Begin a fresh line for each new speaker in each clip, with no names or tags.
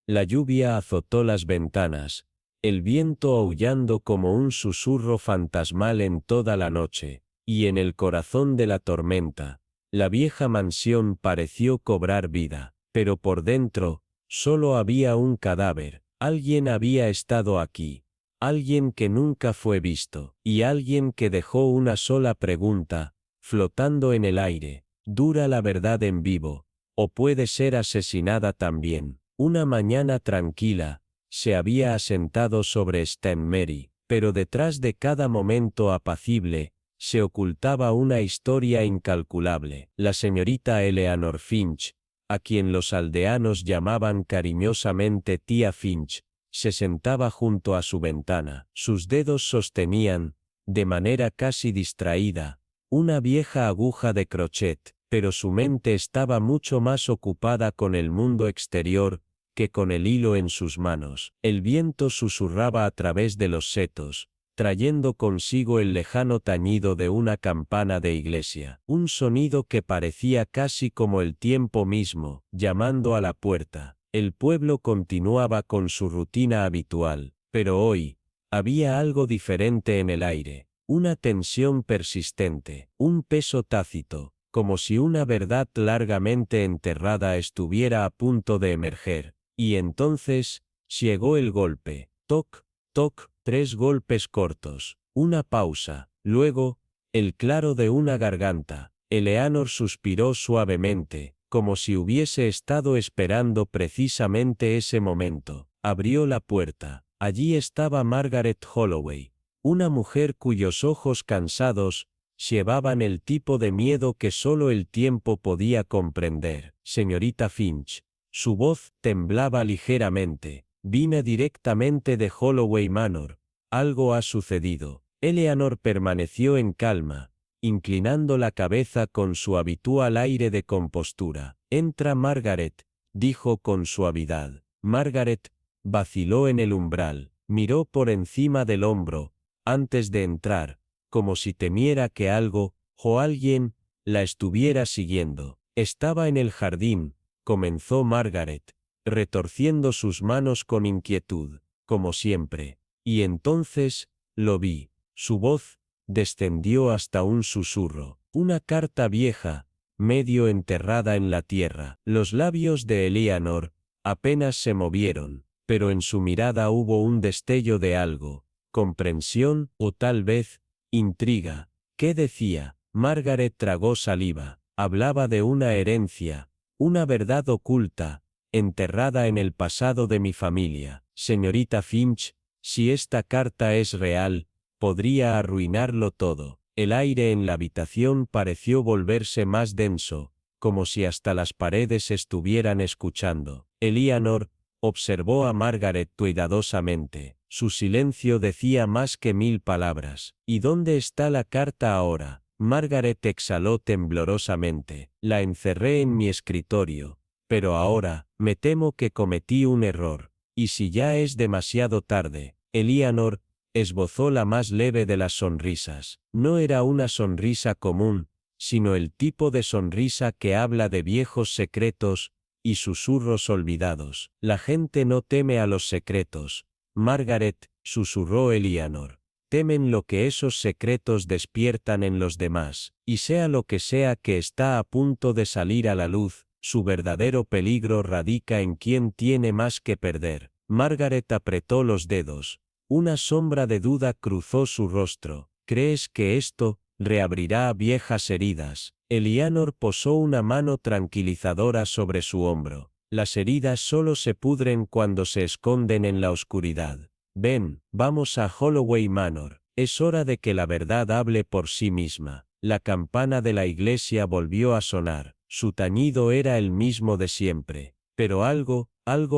La lluvia azotó las ventanas, el viento aullando como un susurro fantasmal en toda la noche, y en el corazón de la tormenta, la vieja mansión pareció cobrar vida, pero por dentro, solo había un cadáver. Alguien había estado aquí, alguien que nunca fue visto, y alguien que dejó una sola pregunta, flotando en el aire: ¿dura la verdad en vivo, o puede ser asesinada también? Una mañana tranquila, se había asentado sobre St. Mary, pero detrás de cada momento apacible, se ocultaba una historia incalculable. La señorita Eleanor Finch, a quien los aldeanos llamaban cariñosamente tía Finch, se sentaba junto a su ventana. Sus dedos sostenían, de manera casi distraída, una vieja aguja de crochet, pero su mente estaba mucho más ocupada con el mundo exterior que con el hilo en sus manos. El viento susurraba a través de los setos, trayendo consigo el lejano tañido de una campana de iglesia, un sonido que parecía casi como el tiempo mismo, llamando a la puerta. El pueblo continuaba con su rutina habitual, pero hoy, había algo diferente en el aire, una tensión persistente, un peso tácito, como si una verdad largamente enterrada estuviera a punto de emerger. Y entonces, llegó el golpe, toc, toc, 3 golpes cortos, una pausa, luego, el claro de una garganta. Eleanor suspiró suavemente, como si hubiese estado esperando precisamente ese momento. Abrió la puerta. Allí estaba Margaret Holloway, una mujer cuyos ojos cansados llevaban el tipo de miedo que solo el tiempo podía comprender. Señorita Finch. Su voz temblaba ligeramente. Vine directamente de Holloway Manor. Algo ha sucedido. Eleanor permaneció en calma, inclinando la cabeza con su habitual aire de compostura. Entra Margaret, dijo con suavidad. Margaret vaciló en el umbral, miró por encima del hombro, antes de entrar, como si temiera que algo, o alguien, la estuviera siguiendo. Estaba en el jardín, comenzó Margaret, retorciendo sus manos con inquietud, como siempre, y entonces, lo vi. Su voz descendió hasta un susurro. Una carta vieja, medio enterrada en la tierra. Los labios de Eleanor apenas se movieron, pero en su mirada hubo un destello de algo, comprensión o tal vez, intriga. ¿Qué decía? Margaret tragó saliva. Hablaba de una herencia, una verdad oculta, enterrada en el pasado de mi familia. Señorita Finch, si esta carta es real, podría arruinarlo todo. El aire en la habitación pareció volverse más denso, como si hasta las paredes estuvieran escuchando. Eleanor observó a Margaret cuidadosamente. Su silencio decía más que 1000 palabras. ¿Y dónde está la carta ahora? Margaret exhaló temblorosamente. La encerré en mi escritorio. Pero ahora, me temo que cometí un error. ¿Y si ya es demasiado tarde? Eleanor esbozó la más leve de las sonrisas. No era una sonrisa común, sino el tipo de sonrisa que habla de viejos secretos y susurros olvidados. La gente no teme a los secretos. Margaret, susurró Eleanor. Temen lo que esos secretos despiertan en los demás, y sea lo que sea que está a punto de salir a la luz, su verdadero peligro radica en quien tiene más que perder. Margaret apretó los dedos. Una sombra de duda cruzó su rostro. ¿Crees que esto reabrirá viejas heridas? Eleanor posó una mano tranquilizadora sobre su hombro. Las heridas solo se pudren cuando se esconden en la oscuridad. Ven, vamos a Holloway Manor. Es hora de que la verdad hable por sí misma. La campana de la iglesia volvió a sonar. Su tañido era el mismo de siempre. Pero algo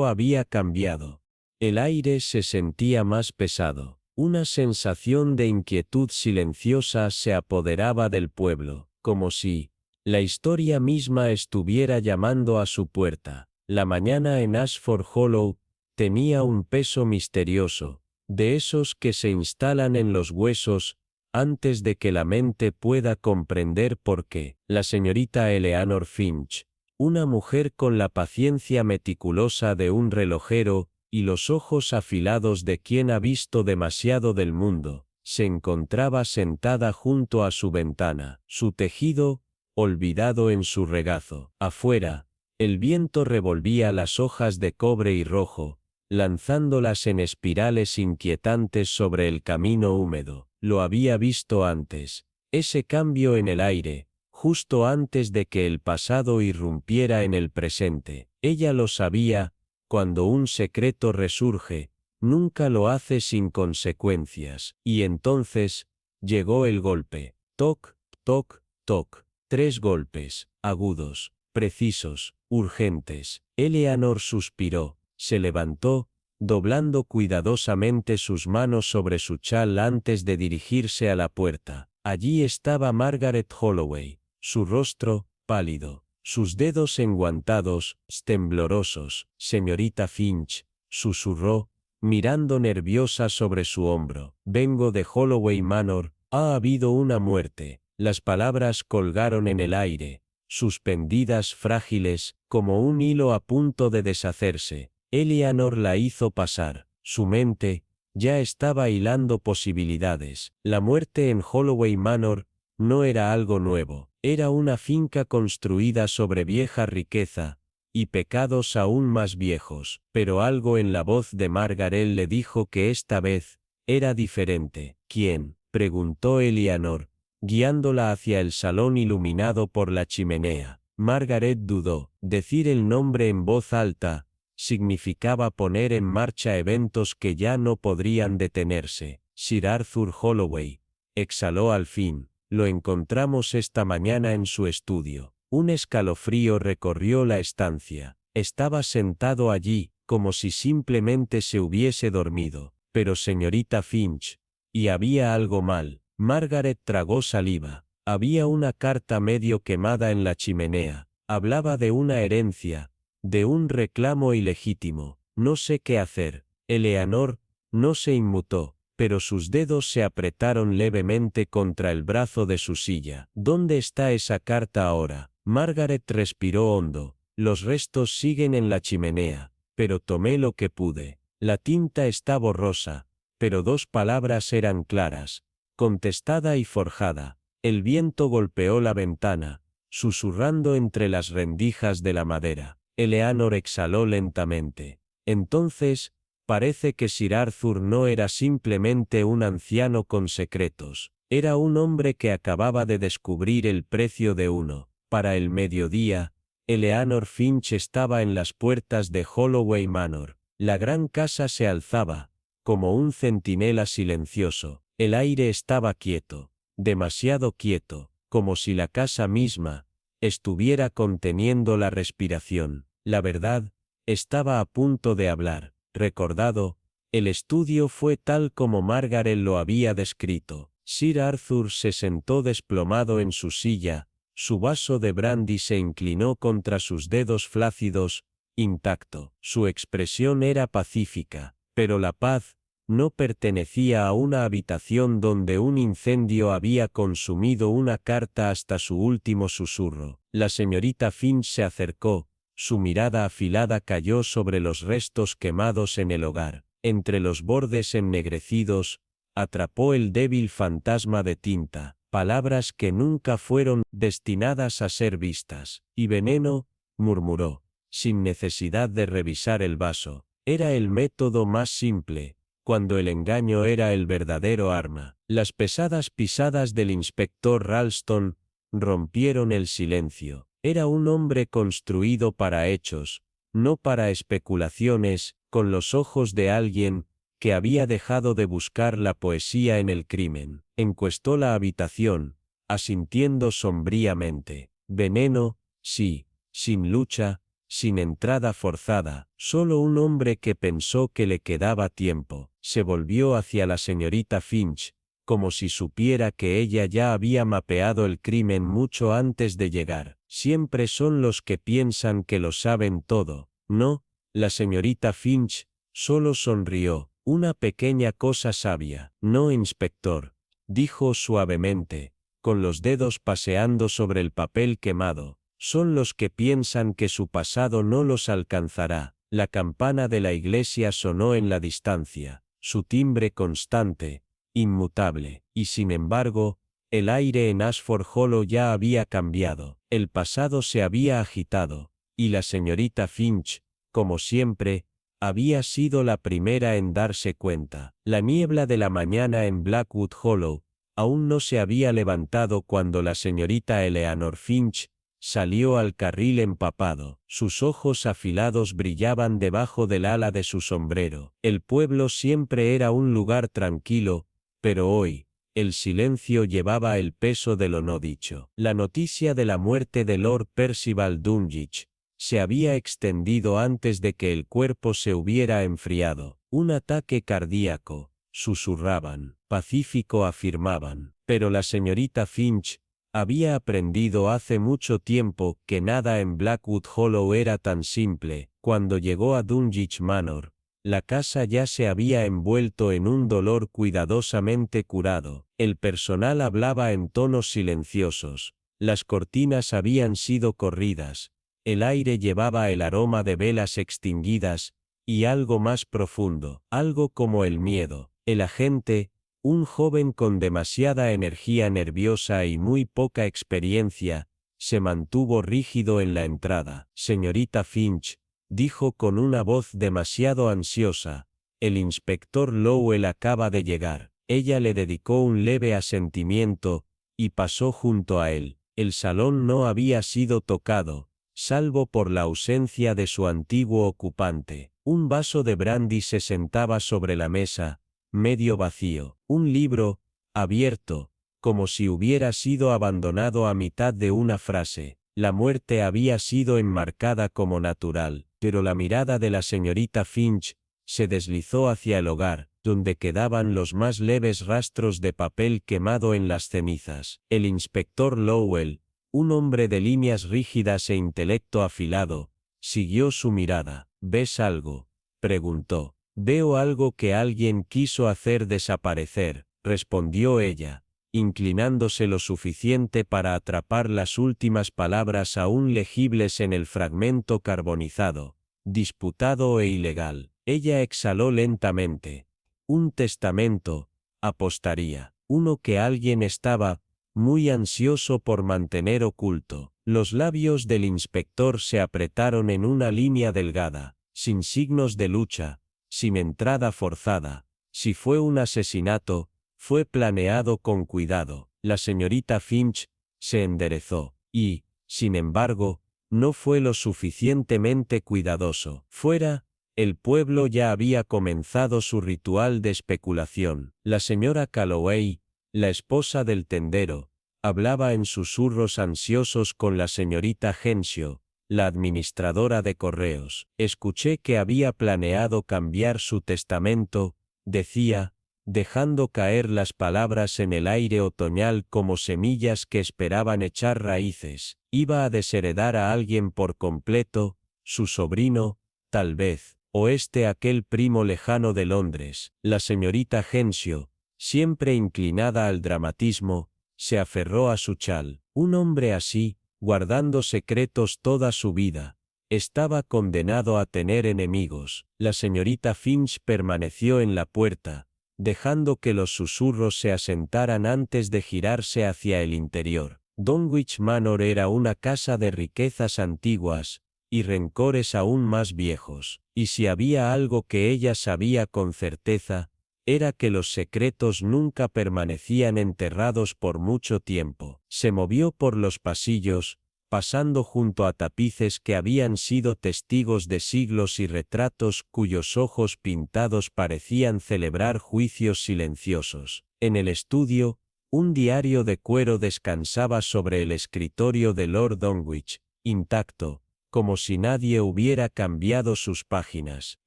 había cambiado. El aire se sentía más pesado. Una sensación de inquietud silenciosa se apoderaba del pueblo, como si la historia misma estuviera llamando a su puerta. La mañana en Ashford Hollow tenía un peso misterioso, de esos que se instalan en los huesos antes de que la mente pueda comprender por qué. La señorita Eleanor Finch, Una mujer con la paciencia meticulosa de un relojero, y los ojos afilados de quien ha visto demasiado del mundo, se encontraba sentada junto a su ventana, su tejido, olvidado en su regazo. Afuera, el viento revolvía las hojas de cobre y rojo, lanzándolas en espirales inquietantes sobre el camino húmedo. Lo había visto antes, ese cambio en el aire, justo antes de que el pasado irrumpiera en el presente. Ella lo sabía, cuando un secreto resurge, nunca lo hace sin consecuencias. Y entonces, llegó el golpe. Toc, toc, toc. 3 golpes, agudos, precisos, urgentes. Eleanor suspiró, se levantó, doblando cuidadosamente sus manos sobre su chal antes de dirigirse a la puerta. Allí estaba Margaret Holloway, su rostro, pálido, sus dedos enguantados, temblorosos. Señorita Finch, susurró, mirando nerviosa sobre su hombro. Vengo de Holloway Manor, ha habido una muerte. Las palabras colgaron en el aire, suspendidas frágiles, como un hilo a punto de deshacerse. Eleanor la hizo pasar. Su mente ya estaba hilando posibilidades. La muerte en Holloway Manor no era algo nuevo. Era una finca construida sobre vieja riqueza, y pecados aún más viejos. Pero algo en la voz de Margaret le dijo que esta vez era diferente. ¿Quién?, preguntó Eleanor, guiándola hacia el salón iluminado por la chimenea. Margaret dudó. Decir el nombre en voz alta significaba poner en marcha eventos que ya no podrían detenerse. Sir Arthur Holloway, exhaló al fin. Lo encontramos esta mañana en su estudio. Un escalofrío recorrió la estancia. Estaba sentado allí, como si simplemente se hubiese dormido. Pero señorita Finch, y había algo mal. Margaret tragó saliva. Había una carta medio quemada en la chimenea. Hablaba de una herencia, de un reclamo ilegítimo. No sé qué hacer. Eleanor no se inmutó, pero sus dedos se apretaron levemente contra el brazo de su silla. ¿Dónde está esa carta ahora? Margaret respiró hondo. Los restos siguen en la chimenea, pero tomé lo que pude. La tinta está borrosa, pero 2 palabras eran claras, contestada y forjada. El viento golpeó la ventana, susurrando entre las rendijas de la madera. Eleanor exhaló lentamente. Entonces, parece que Sir Arthur no era simplemente un anciano con secretos. Era un hombre que acababa de descubrir el precio de uno. Para el mediodía, Eleanor Finch estaba en las puertas de Holloway Manor. La gran casa se alzaba, como un centinela silencioso. El aire estaba quieto, demasiado quieto, como si la casa misma estuviera conteniendo la respiración. La verdad, estaba a punto de hablar. Recordado, el estudio fue tal como Margaret lo había descrito. Sir Arthur se sentó desplomado en su silla, su vaso de brandy se inclinó contra sus dedos flácidos, intacto. Su expresión era pacífica, pero la paz no pertenecía a una habitación donde un incendio había consumido una carta hasta su último susurro. La señorita Finch se acercó, su mirada afilada cayó sobre los restos quemados en el hogar. Entre los bordes ennegrecidos, atrapó el débil fantasma de tinta, palabras que nunca fueron destinadas a ser vistas. Y veneno, murmuró, sin necesidad de revisar el vaso. Era el método más simple, cuando el engaño era el verdadero arma. Las pesadas pisadas del inspector Ralston rompieron el silencio. Era un hombre construido para hechos, no para especulaciones, con los ojos de alguien que había dejado de buscar la poesía en el crimen. Encuestó la habitación, asintiendo sombríamente. Veneno, sí, sin lucha, sin entrada forzada, solo un hombre que pensó que le quedaba tiempo. Se volvió hacia la señorita Finch, como si supiera que ella ya había mapeado el crimen mucho antes de llegar. Siempre son los que piensan que lo saben todo, ¿no? La señorita Finch solo sonrió. Una pequeña cosa sabia. No, inspector, dijo suavemente, con los dedos paseando sobre el papel quemado. son los que piensan que su pasado no los alcanzará. La campana de la iglesia sonó en la distancia, su timbre constante, inmutable, y sin embargo, el aire en Ashford Hollow ya había cambiado, el pasado se había agitado, y la señorita Finch, como siempre, había sido la primera en darse cuenta. La niebla de la mañana en Blackwood Hollow aún no se había levantado cuando la señorita Eleanor Finch salió al carril empapado. Sus ojos afilados brillaban debajo del ala de su sombrero. El pueblo siempre era un lugar tranquilo, pero hoy, el silencio llevaba el peso de lo no dicho. La noticia de la muerte de Lord Percival Dunwich se había extendido antes de que el cuerpo se hubiera enfriado. Un ataque cardíaco, susurraban. Pacífico, afirmaban. Pero la señorita Finch había aprendido hace mucho tiempo que nada en Blackwood Hollow era tan simple. Cuando llegó a Dunwich Manor, la casa ya se había envuelto en un dolor cuidadosamente curado. El personal hablaba en tonos silenciosos. Las cortinas habían sido corridas. El aire llevaba el aroma de velas extinguidas, y algo más profundo, algo como el miedo. El agente, un joven con demasiada energía nerviosa y muy poca experiencia, se mantuvo rígido en la entrada. Señorita Finch, dijo con una voz demasiado ansiosa, el inspector Lowell acaba de llegar. Ella le dedicó un leve asentimiento, y pasó junto a él. El salón no había sido tocado, salvo por la ausencia de su antiguo ocupante. Un vaso de brandy se sentaba sobre la mesa, medio vacío. Un libro, abierto, como si hubiera sido abandonado a mitad de una frase. La muerte había sido enmarcada como natural, pero la mirada de la señorita Finch se deslizó hacia el hogar, donde quedaban los más leves rastros de papel quemado en las cenizas. El inspector Lowell, un hombre de líneas rígidas e intelecto afilado, siguió su mirada. ¿Ves algo?, preguntó. Veo algo que alguien quiso hacer desaparecer, respondió ella, inclinándose lo suficiente para atrapar las últimas palabras aún legibles en el fragmento carbonizado, disputado e ilegal. Ella exhaló lentamente. Un testamento, apostaría. Uno que alguien estaba muy ansioso por mantener oculto. Los labios del inspector se apretaron en una línea delgada, sin signos de lucha, sin entrada forzada. Si fue un asesinato, fue planeado con cuidado. La señorita Finch se enderezó, y, sin embargo, no fue lo suficientemente cuidadoso. Fuera, el pueblo ya había comenzado su ritual de especulación. La señora Calloway, la esposa del tendero, hablaba en susurros ansiosos con la señorita Henshaw, la administradora de correos. Escuché que había planeado cambiar su testamento, decía, dejando caer las palabras en el aire otoñal como semillas que esperaban echar raíces. Iba a desheredar a alguien por completo, su sobrino, tal vez, o aquel primo lejano de Londres. La señorita Henshaw, siempre inclinada al dramatismo, se aferró a su chal. Un hombre así, guardando secretos toda su vida, estaba condenado a tener enemigos. La señorita Finch permaneció en la puerta, dejando que los susurros se asentaran antes de girarse hacia el interior. Dunwich Manor era una casa de riquezas antiguas, y rencores aún más viejos, y si había algo que ella sabía con certeza, era que los secretos nunca permanecían enterrados por mucho tiempo. Se movió por los pasillos, pasando junto a tapices que habían sido testigos de siglos y retratos cuyos ojos pintados parecían celebrar juicios silenciosos. En el estudio, un diario de cuero descansaba sobre el escritorio de Lord Dunwich, intacto, como si nadie hubiera cambiado sus páginas.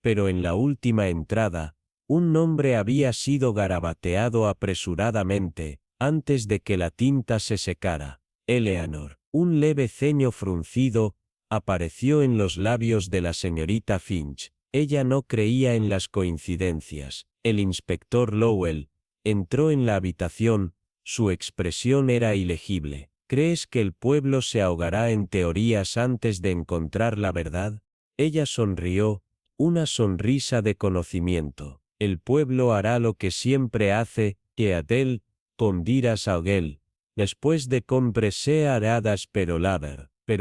Pero en la última entrada, un nombre había sido garabateado apresuradamente, antes de que la tinta se secara. Eleanor. Un leve ceño fruncido apareció en los labios de la señorita Finch. Ella no creía en las coincidencias. El inspector Lowell entró en la habitación, su expresión era ilegible. ¿Crees que el pueblo se ahogará en teorías antes de encontrar la verdad? Ella sonrió, una sonrisa de conocimiento. El pueblo hará lo que siempre hace, que Adel, pondiras Augel, después de comprese aradas pero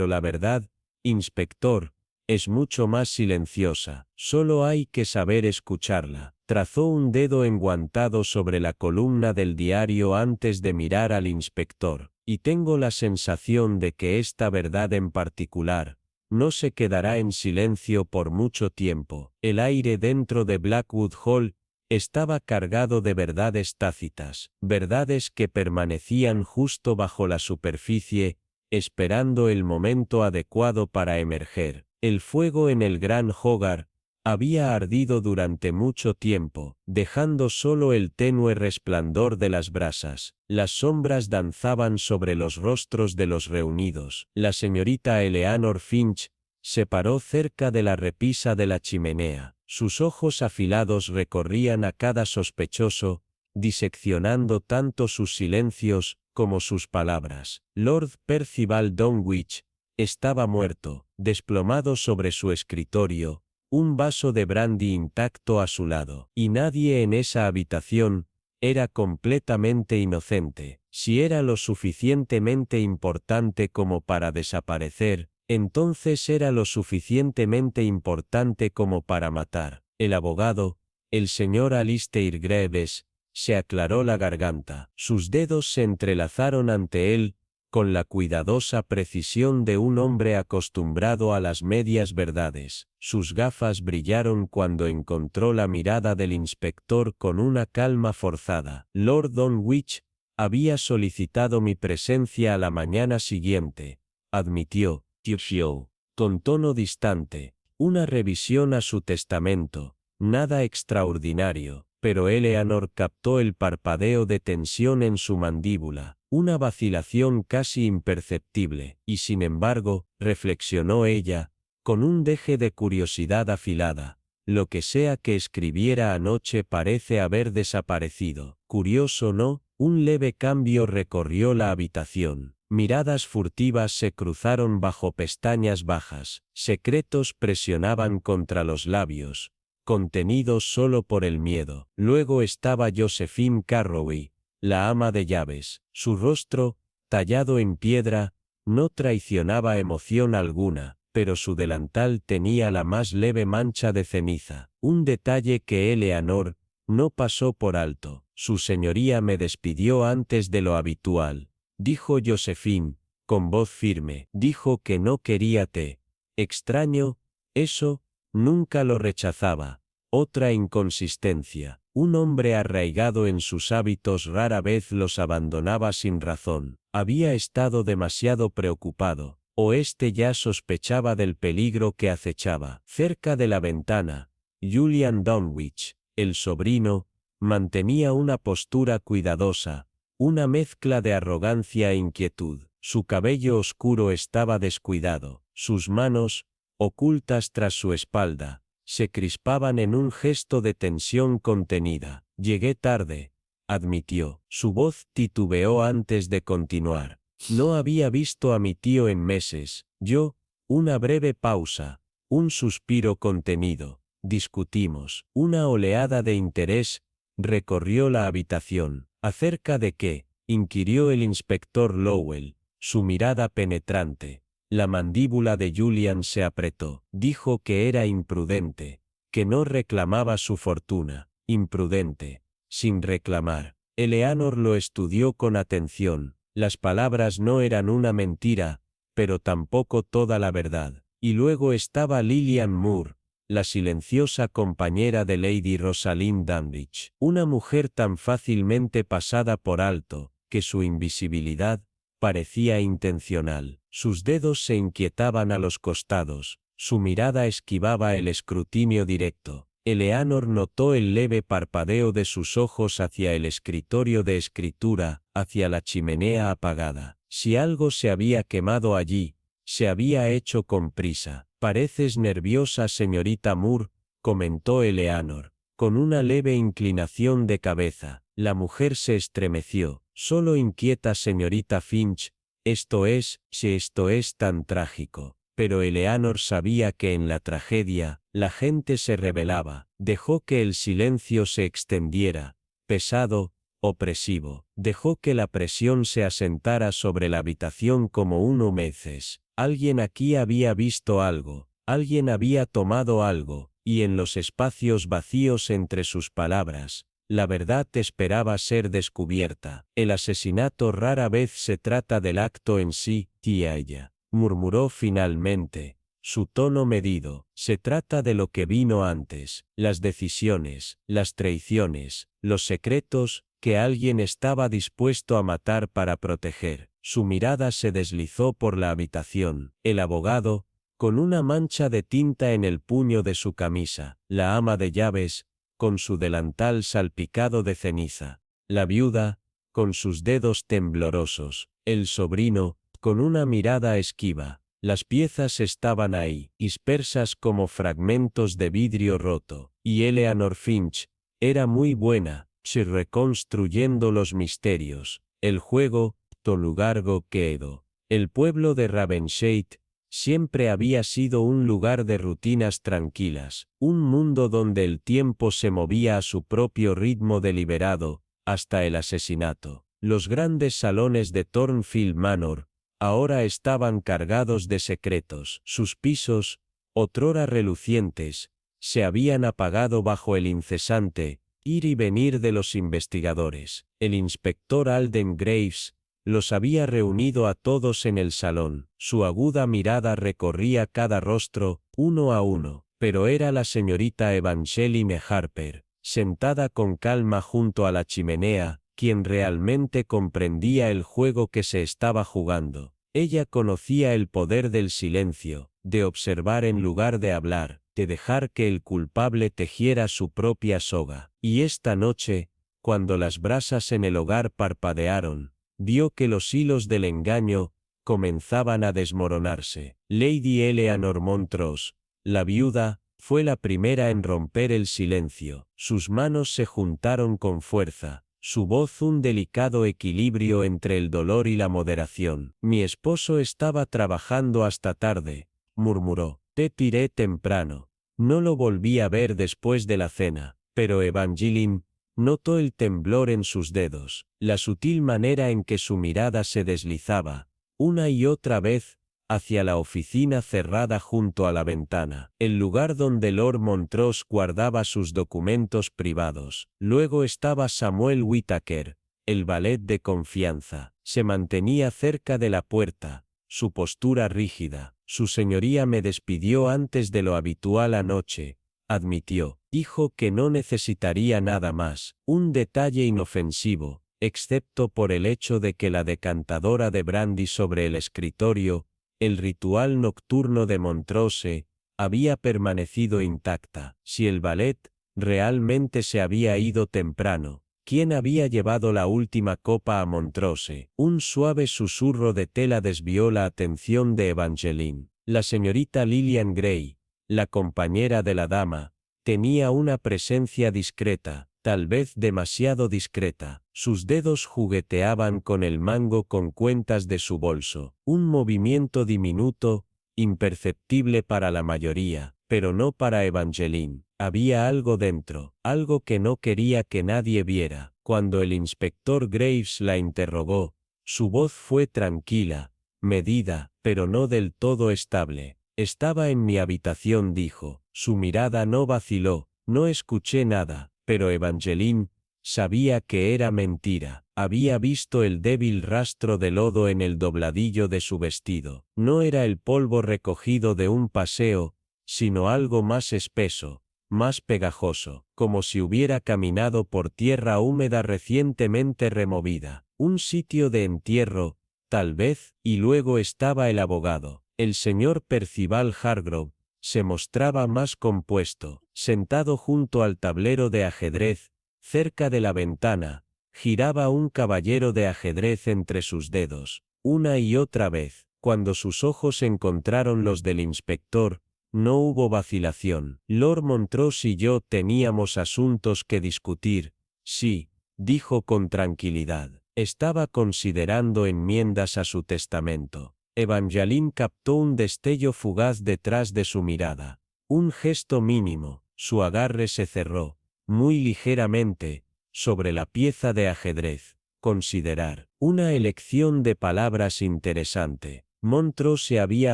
la verdad, inspector, es mucho más silenciosa, solo hay que saber escucharla. Trazó un dedo enguantado sobre la columna del diario antes de mirar al inspector, y tengo la sensación de que esta verdad en particular no se quedará en silencio por mucho tiempo. El aire dentro de Blackwood Hall estaba cargado de verdades tácitas, verdades que permanecían justo bajo la superficie, esperando el momento adecuado para emerger. El fuego en el gran hogar había ardido durante mucho tiempo, dejando solo el tenue resplandor de las brasas. Las sombras danzaban sobre los rostros de los reunidos. La señorita Eleanor Finch se paró cerca de la repisa de la chimenea. Sus ojos afilados recorrían a cada sospechoso, diseccionando tanto sus silencios como sus palabras. Lord Percival Dunwich estaba muerto, desplomado sobre su escritorio, un vaso de brandy intacto a su lado, y nadie en esa habitación era completamente inocente. Si era lo suficientemente importante como para desaparecer, entonces era lo suficientemente importante como para matar. El abogado, el señor Alistair Greaves, se aclaró la garganta. Sus dedos se entrelazaron ante él, con la cuidadosa precisión de un hombre acostumbrado a las medias verdades. Sus gafas brillaron cuando encontró la mirada del inspector con una calma forzada. Lord Dunwich había solicitado mi presencia a la mañana siguiente, admitió Churchill, con tono distante, una revisión a su testamento, nada extraordinario, pero Eleanor captó el parpadeo de tensión en su mandíbula, una vacilación casi imperceptible, y sin embargo, reflexionó ella, con un deje de curiosidad afilada, lo que sea que escribiera anoche parece haber desaparecido. Curioso no, un leve cambio recorrió la habitación. Miradas furtivas se cruzaron bajo pestañas bajas, secretos presionaban contra los labios, contenidos solo por el miedo. Luego estaba Josephine Carroway, la ama de llaves. Su rostro, tallado en piedra, no traicionaba emoción alguna, pero su delantal tenía la más leve mancha de ceniza, un detalle que Eleanor no pasó por alto. Su señoría me despidió antes de lo habitual, dijo Josephine, con voz firme. Dijo que no quería té. Extraño, eso, nunca lo rechazaba. Otra inconsistencia. Un hombre arraigado en sus hábitos rara vez los abandonaba sin razón. Había estado demasiado preocupado, o éste ya sospechaba del peligro que acechaba. Cerca de la ventana, Julian Dunwich, el sobrino, mantenía una postura cuidadosa, una mezcla de arrogancia e inquietud. Su cabello oscuro estaba descuidado, sus manos, ocultas tras su espalda, se crispaban en un gesto de tensión contenida. Llegué tarde, admitió. Su voz titubeó antes de continuar. No había visto a mi tío en meses. Yo, una breve pausa, un suspiro contenido. Discutimos. Una oleada de interés recorrió la habitación. ¿Acerca de qué?, inquirió el inspector Lowell, su mirada penetrante. La mandíbula de Julian se apretó. Dijo que era imprudente, que no reclamaba su fortuna. Imprudente, sin reclamar. Eleanor lo estudió con atención. Las palabras no eran una mentira, pero tampoco toda la verdad. Y luego estaba Lillian Moore, la silenciosa compañera de Lady Rosalind Dunwich, una mujer tan fácilmente pasada por alto, que su invisibilidad parecía intencional. Sus dedos se inquietaban a los costados, su mirada esquivaba el escrutinio directo. Eleanor notó el leve parpadeo de sus ojos hacia el escritorio de escritura, hacia la chimenea apagada. Si algo se había quemado allí, se había hecho con prisa. Pareces nerviosa, señorita Moore, comentó Eleanor, con una leve inclinación de cabeza. La mujer se estremeció. Solo inquieta, señorita Finch, Si esto es tan trágico. Pero Eleanor sabía que en la tragedia, la gente se rebelaba. Dejó que el silencio se extendiera, pesado, opresivo. Dejó que la presión se asentara sobre la habitación como un humeces. Alguien aquí había visto algo. Alguien había tomado algo, y en los espacios vacíos entre sus palabras, la verdad esperaba ser descubierta. El asesinato rara vez se trata del acto en sí, tía ella, murmuró finalmente, su tono medido. Se trata de lo que vino antes, las decisiones, las traiciones, los secretos, que alguien estaba dispuesto a matar para proteger. Su mirada se deslizó por la habitación. El abogado, con una mancha de tinta en el puño de su camisa, la ama de llaves, con su delantal salpicado de ceniza, la viuda, con sus dedos temblorosos, el sobrino, con una mirada esquiva. Las piezas estaban ahí, dispersas como fragmentos de vidrio roto, y Eleanor Finch era muy buena, reconstruyendo los misterios. El juego, Tolugargo quedó. El pueblo de Ravenshade siempre había sido un lugar de rutinas tranquilas, un mundo donde el tiempo se movía a su propio ritmo deliberado, hasta el asesinato. Los grandes salones de Thornfield Manor ahora estaban cargados de secretos. Sus pisos, otrora relucientes, se habían apagado bajo el incesante ir y venir de los investigadores. El inspector Alden Graves los había reunido a todos en el salón. Su aguda mirada recorría cada rostro, uno a uno, pero era la señorita Evangeline Harper, sentada con calma junto a la chimenea, quien realmente comprendía el juego que se estaba jugando. Ella conocía el poder del silencio, de observar en lugar de hablar, de dejar que el culpable tejiera su propia soga. Y esta noche, cuando las brasas en el hogar parpadearon, vio que los hilos del engaño comenzaban a desmoronarse. Lady Eleanor Montrose, la viuda, fue la primera en romper el silencio. Sus manos se juntaron con fuerza, su voz un delicado equilibrio entre el dolor y la moderación. Mi esposo estaba trabajando hasta tarde, murmuró. Te tiré temprano. No lo volví a ver después de la cena, pero Evangeline notó el temblor en sus dedos, la sutil manera en que su mirada se deslizaba, una y otra vez, hacia la oficina cerrada junto a la ventana, el lugar donde Lord Montrose guardaba sus documentos privados. Luego estaba Samuel Whittaker, el valet de confianza. Se mantenía cerca de la puerta, su postura rígida. Su señoría me despidió antes de lo habitual anoche, admitió. Dijo que no necesitaría nada más, un detalle inofensivo, excepto por el hecho de que la decantadora de brandy sobre el escritorio, el ritual nocturno de Montrose, había permanecido intacta. Si el valet realmente se había ido temprano, ¿quién había llevado la última copa a Montrose? Un suave susurro de tela desvió la atención de Evangeline. La señorita Lillian Gray, la compañera de la dama, tenía una presencia discreta, tal vez demasiado discreta. Sus dedos jugueteaban con el mango con cuentas de su bolso. Un movimiento diminuto, imperceptible para la mayoría, pero no para Evangeline. Había algo dentro, algo que no quería que nadie viera. Cuando el inspector Graves la interrogó, su voz fue tranquila, medida, pero no del todo estable. Estaba en mi habitación, dijo. Su mirada no vaciló. No escuché nada, pero Evangeline sabía que era mentira. Había visto el débil rastro de lodo en el dobladillo de su vestido. No era el polvo recogido de un paseo, sino algo más espeso, más pegajoso, como si hubiera caminado por tierra húmeda recientemente removida. Un sitio de entierro, tal vez. Y luego estaba el abogado. El señor Percival Hargrove se mostraba más compuesto, sentado junto al tablero de ajedrez, cerca de la ventana, giraba un caballero de ajedrez entre sus dedos. Una y otra vez, cuando sus ojos encontraron los del inspector, no hubo vacilación. Lord Montrose y yo teníamos asuntos que discutir. Sí, dijo con tranquilidad. Estaba considerando enmiendas a su testamento. Evangeline captó un destello fugaz detrás de su mirada. Un gesto mínimo, su agarre se cerró, muy ligeramente, sobre la pieza de ajedrez. Considerar. Una elección de palabras interesante. Montrose había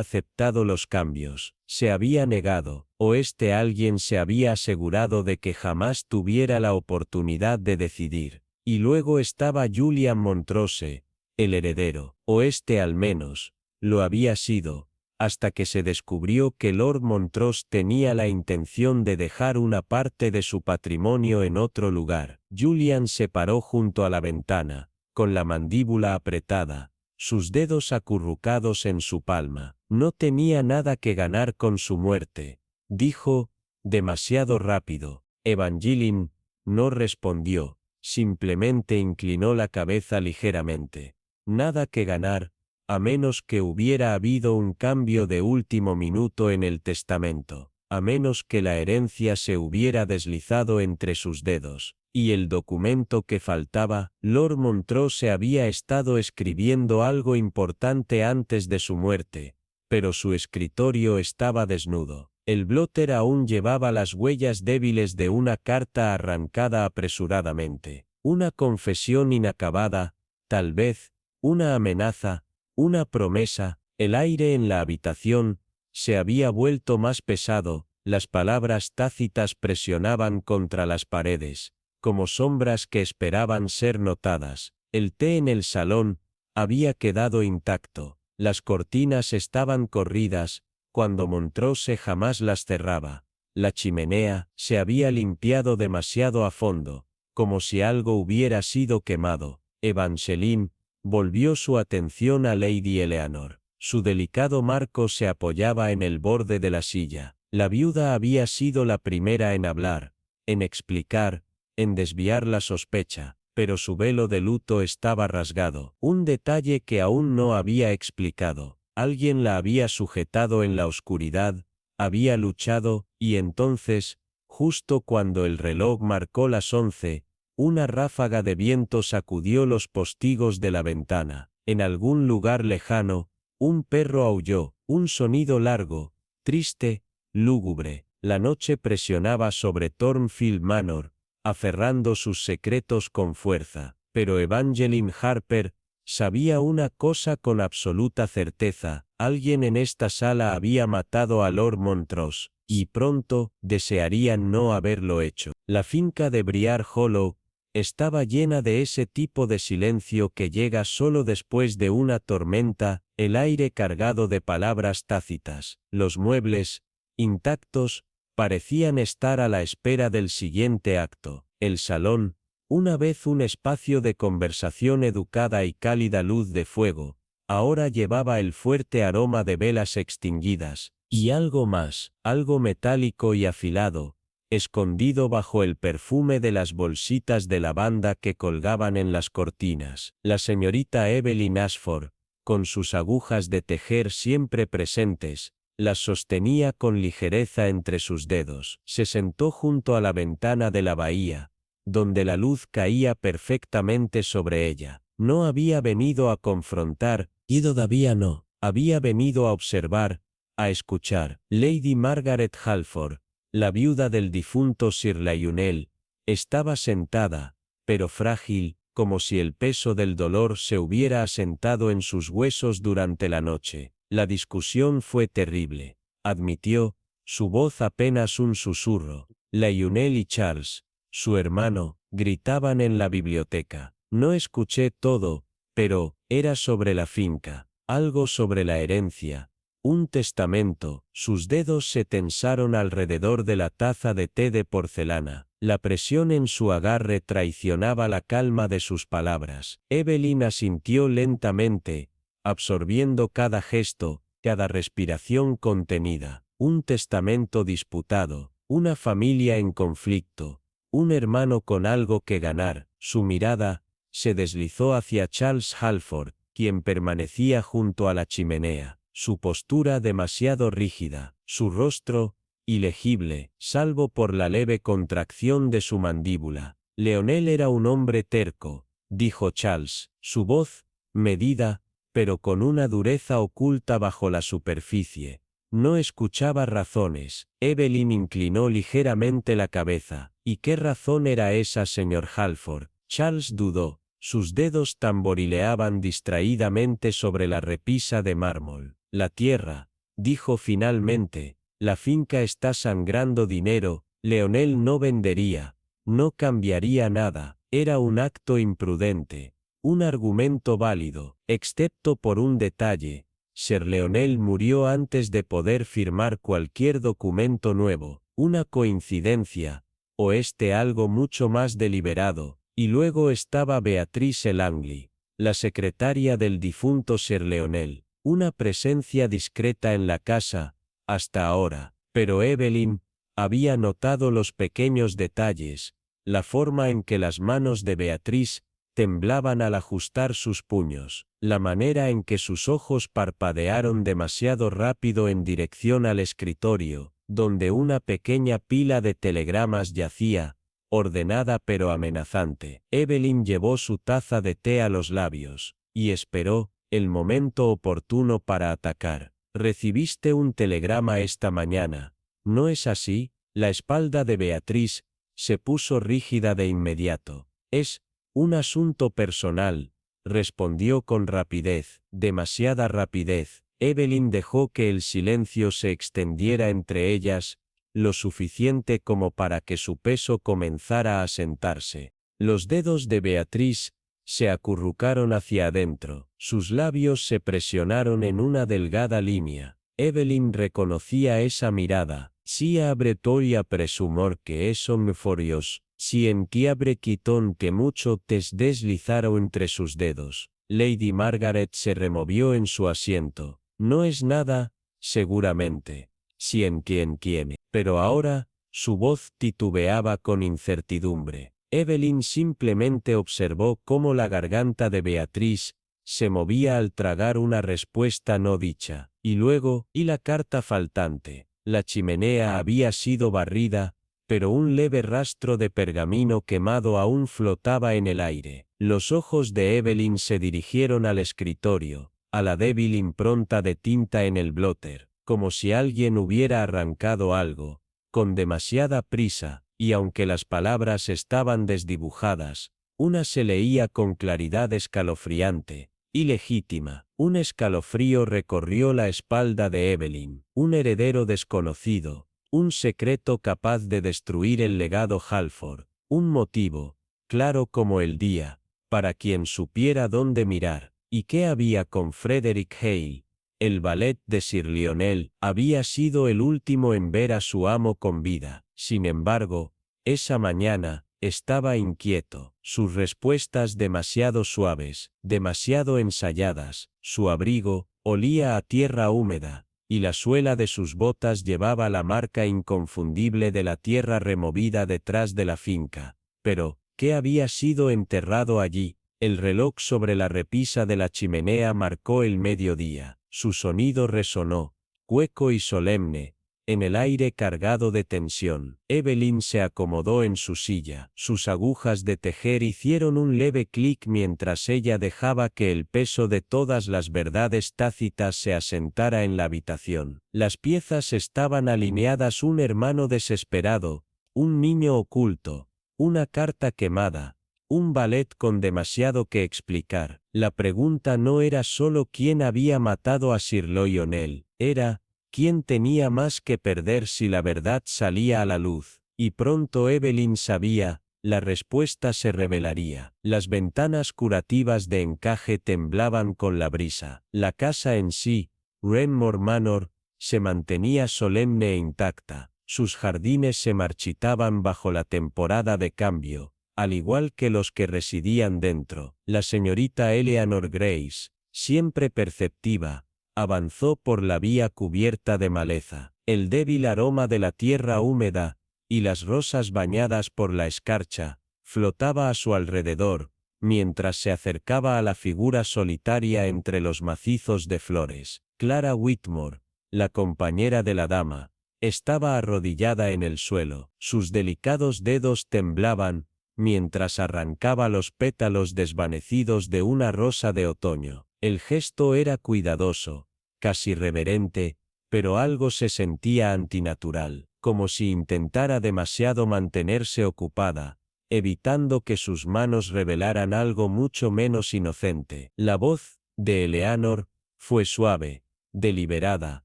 aceptado los cambios, se había negado, o alguien se había asegurado de que jamás tuviera la oportunidad de decidir. Y luego estaba Julian Montrose, el heredero, o al menos, lo había sido, hasta que se descubrió que Lord Montrose tenía la intención de dejar una parte de su patrimonio en otro lugar. Julian se paró junto a la ventana, con la mandíbula apretada, sus dedos acurrucados en su palma. No tenía nada que ganar con su muerte, dijo, demasiado rápido. Evangeline no respondió, simplemente inclinó la cabeza ligeramente. Nada que ganar, a menos que hubiera habido un cambio de último minuto en el testamento, a menos que la herencia se hubiera deslizado entre sus dedos. Y el documento que faltaba, Lord Montrose había estado escribiendo algo importante antes de su muerte, pero su escritorio estaba desnudo. El blotter aún llevaba las huellas débiles de una carta arrancada apresuradamente, una confesión inacabada, tal vez, una amenaza, una promesa. El aire en la habitación se había vuelto más pesado, las palabras tácitas presionaban contra las paredes, como sombras que esperaban ser notadas. El té en el salón había quedado intacto, las cortinas estaban corridas, cuando Montrose jamás las cerraba. La chimenea se había limpiado demasiado a fondo, como si algo hubiera sido quemado. Evangeline volvió su atención a Lady Eleanor. Su delicado marco se apoyaba en el borde de la silla. La viuda había sido la primera en hablar, en explicar, en desviar la sospecha, pero su velo de luto estaba rasgado. Un detalle que aún no había explicado. Alguien la había sujetado en la oscuridad, había luchado, y entonces, justo cuando el reloj marcó las 11, una ráfaga de viento sacudió los postigos de la ventana. En algún lugar lejano, un perro aulló, un sonido largo, triste, lúgubre. La noche presionaba sobre Thornfield Manor, aferrando sus secretos con fuerza. Pero Evangeline Harper sabía una cosa con absoluta certeza: alguien en esta sala había matado a Lord Montrose, y pronto desearían no haberlo hecho. La finca de Briar Hollow estaba llena de ese tipo de silencio que llega solo después de una tormenta, el aire cargado de palabras tácitas. Los muebles, intactos, parecían estar a la espera del siguiente acto. El salón, una vez un espacio de conversación educada y cálida luz de fuego, ahora llevaba el fuerte aroma de velas extinguidas, y algo más, algo metálico y afilado, escondido bajo el perfume de las bolsitas de lavanda que colgaban en las cortinas. La señorita Evelyn Ashford, con sus agujas de tejer siempre presentes, las sostenía con ligereza entre sus dedos. Se sentó junto a la ventana de la bahía, donde la luz caía perfectamente sobre ella. No había venido a confrontar, y todavía no, había venido a observar, a escuchar. Lady Margaret Halford, la viuda del difunto Sir Lionel, estaba sentada, pero frágil, como si el peso del dolor se hubiera asentado en sus huesos durante la noche. La discusión fue terrible, admitió, su voz apenas un susurro. Lionel y Charles, su hermano, gritaban en la biblioteca. No escuché todo, pero era sobre la finca, algo sobre la herencia, un testamento. Sus dedos se tensaron alrededor de la taza de té de porcelana. La presión en su agarre traicionaba la calma de sus palabras. Evelyn asintió lentamente, absorbiendo cada gesto, cada respiración contenida. Un testamento disputado, una familia en conflicto, un hermano con algo que ganar. Su mirada se deslizó hacia Charles Halford, quien permanecía junto a la chimenea, su postura demasiado rígida, su rostro ilegible, salvo por la leve contracción de su mandíbula. Lionel era un hombre terco, dijo Charles, Su voz, medida, pero con una dureza oculta bajo la superficie. No escuchaba razones. Evelyn inclinó ligeramente la cabeza. ¿Y qué razón era esa, señor Halford? Charles dudó. Sus dedos tamborileaban distraídamente sobre la repisa de mármol. La tierra, dijo finalmente, la finca está sangrando dinero, Leonel no vendería, no cambiaría nada, era un acto imprudente, un argumento válido, excepto por un detalle. Sir Leonel murió antes de poder firmar cualquier documento nuevo, una coincidencia, o algo mucho más deliberado, y luego estaba Beatrice Langley, la secretaria del difunto Sir Leonel, una presencia discreta en la casa, hasta ahora, pero Evelyn había notado los pequeños detalles, la forma en que las manos de Beatrice temblaban al ajustar sus puños, la manera en que sus ojos parpadearon demasiado rápido en dirección al escritorio, donde una pequeña pila de telegramas yacía, ordenada pero amenazante. Evelyn llevó su taza de té a los labios, y esperó el momento oportuno para atacar. Recibiste un telegrama esta mañana, ¿no es así? La espalda de Beatrice se puso rígida de inmediato. Es un asunto personal, respondió con rapidez, demasiada rapidez. Evelyn dejó que el silencio se extendiera entre ellas, lo suficiente como para que su peso comenzara a sentarse. Los dedos de Beatrice se acurrucaron hacia adentro, sus labios se presionaron en una delgada línea. Evelyn reconocía esa mirada. Si abre toya presumor que eso me forios, si en quiabre quitón que mucho te deslizaron entre sus dedos. Lady Margaret se removió en su asiento. No es nada, seguramente. Si en quien quieme. Pero ahora, su voz titubeaba con incertidumbre. Evelyn simplemente observó cómo la garganta de Beatrice se movía al tragar una respuesta no dicha. Y luego, y la carta faltante. La chimenea había sido barrida, pero un leve rastro de pergamino quemado aún flotaba en el aire. Los ojos de Evelyn se dirigieron al escritorio, a la débil impronta de tinta en el blotter, como si alguien hubiera arrancado algo, con demasiada prisa, y aunque las palabras estaban desdibujadas, una se leía con claridad escalofriante, ilegítima. Un escalofrío recorrió la espalda de Evelyn, un heredero desconocido, un secreto capaz de destruir el legado Halford, un motivo, claro como el día, para quien supiera dónde mirar. ¿Y qué había con Frederick Hale? El valet de Sir Lionel había sido el último en ver a su amo con vida. Sin embargo, esa mañana, estaba inquieto, sus respuestas demasiado suaves, demasiado ensayadas, su abrigo olía a tierra húmeda, y la suela de sus botas llevaba la marca inconfundible de la tierra removida detrás de la finca. Pero, ¿qué había sido enterrado allí? El reloj sobre la repisa de la chimenea marcó el mediodía, su sonido resonó, hueco y solemne, en el aire cargado de tensión. Evelyn se acomodó en su silla. Sus agujas de tejer hicieron un leve clic mientras ella dejaba que el peso de todas las verdades tácitas se asentara en la habitación. Las piezas estaban alineadas: un hermano desesperado, un niño oculto, una carta quemada, un ballet con demasiado que explicar. La pregunta no era solo quién había matado a Sir Lionel, era ¿quién tenía más que perder si la verdad salía a la luz? Y pronto Evelyn sabía, la respuesta se revelaría. Las ventanas curativas de encaje temblaban con la brisa. La casa en sí, Renmore Manor, se mantenía solemne e intacta. Sus jardines se marchitaban bajo la temporada de cambio, al igual que los que residían dentro. La señorita Eleanor Grace, siempre perceptiva, avanzó por la vía cubierta de maleza. El débil aroma de la tierra húmeda, y las rosas bañadas por la escarcha, flotaba a su alrededor, mientras se acercaba a la figura solitaria entre los macizos de flores. Clara Whitmore, la compañera de la dama, estaba arrodillada en el suelo. Sus delicados dedos temblaban, mientras arrancaba los pétalos desvanecidos de una rosa de otoño. El gesto era cuidadoso, casi reverente, pero algo se sentía antinatural, como si intentara demasiado mantenerse ocupada, evitando que sus manos revelaran algo mucho menos inocente. La voz de Eleanor fue suave, deliberada.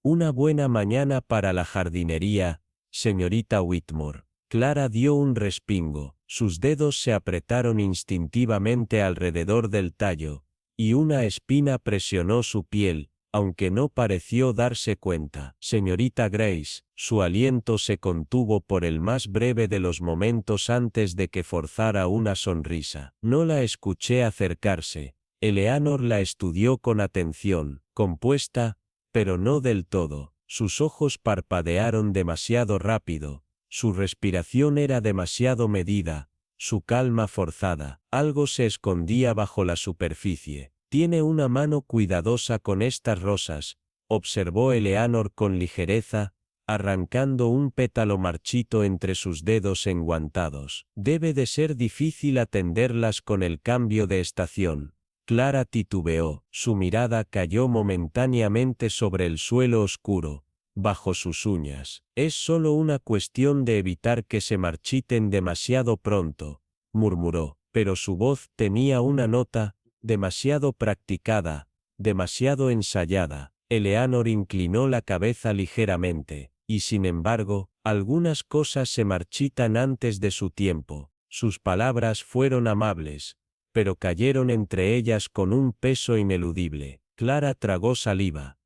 Una buena mañana para la jardinería, señorita Whitmore. Clara dio un respingo, sus dedos se apretaron instintivamente alrededor del tallo, y una espina presionó su piel, aunque no pareció darse cuenta. Señorita Grace, su aliento se contuvo por el más breve de los momentos antes de que forzara una sonrisa. No la escuché acercarse. Eleanor la estudió con atención, compuesta, pero no del todo. Sus ojos parpadearon demasiado rápido, su respiración era demasiado medida, su calma forzada. Algo se escondía bajo la superficie. Tiene una mano cuidadosa con estas rosas, observó Eleanor con ligereza, arrancando un pétalo marchito entre sus dedos enguantados. Debe de ser difícil atenderlas con el cambio de estación. Clara titubeó, su mirada cayó momentáneamente sobre el suelo oscuro, bajo sus uñas. Es solo una cuestión de evitar que se marchiten demasiado pronto, murmuró, pero su voz tenía una nota, demasiado practicada, demasiado ensayada. Eleanor inclinó la cabeza ligeramente, y sin embargo, algunas cosas se marchitan antes de su tiempo. Sus palabras fueron amables, pero cayeron entre ellas con un peso ineludible. Clara tragó saliva.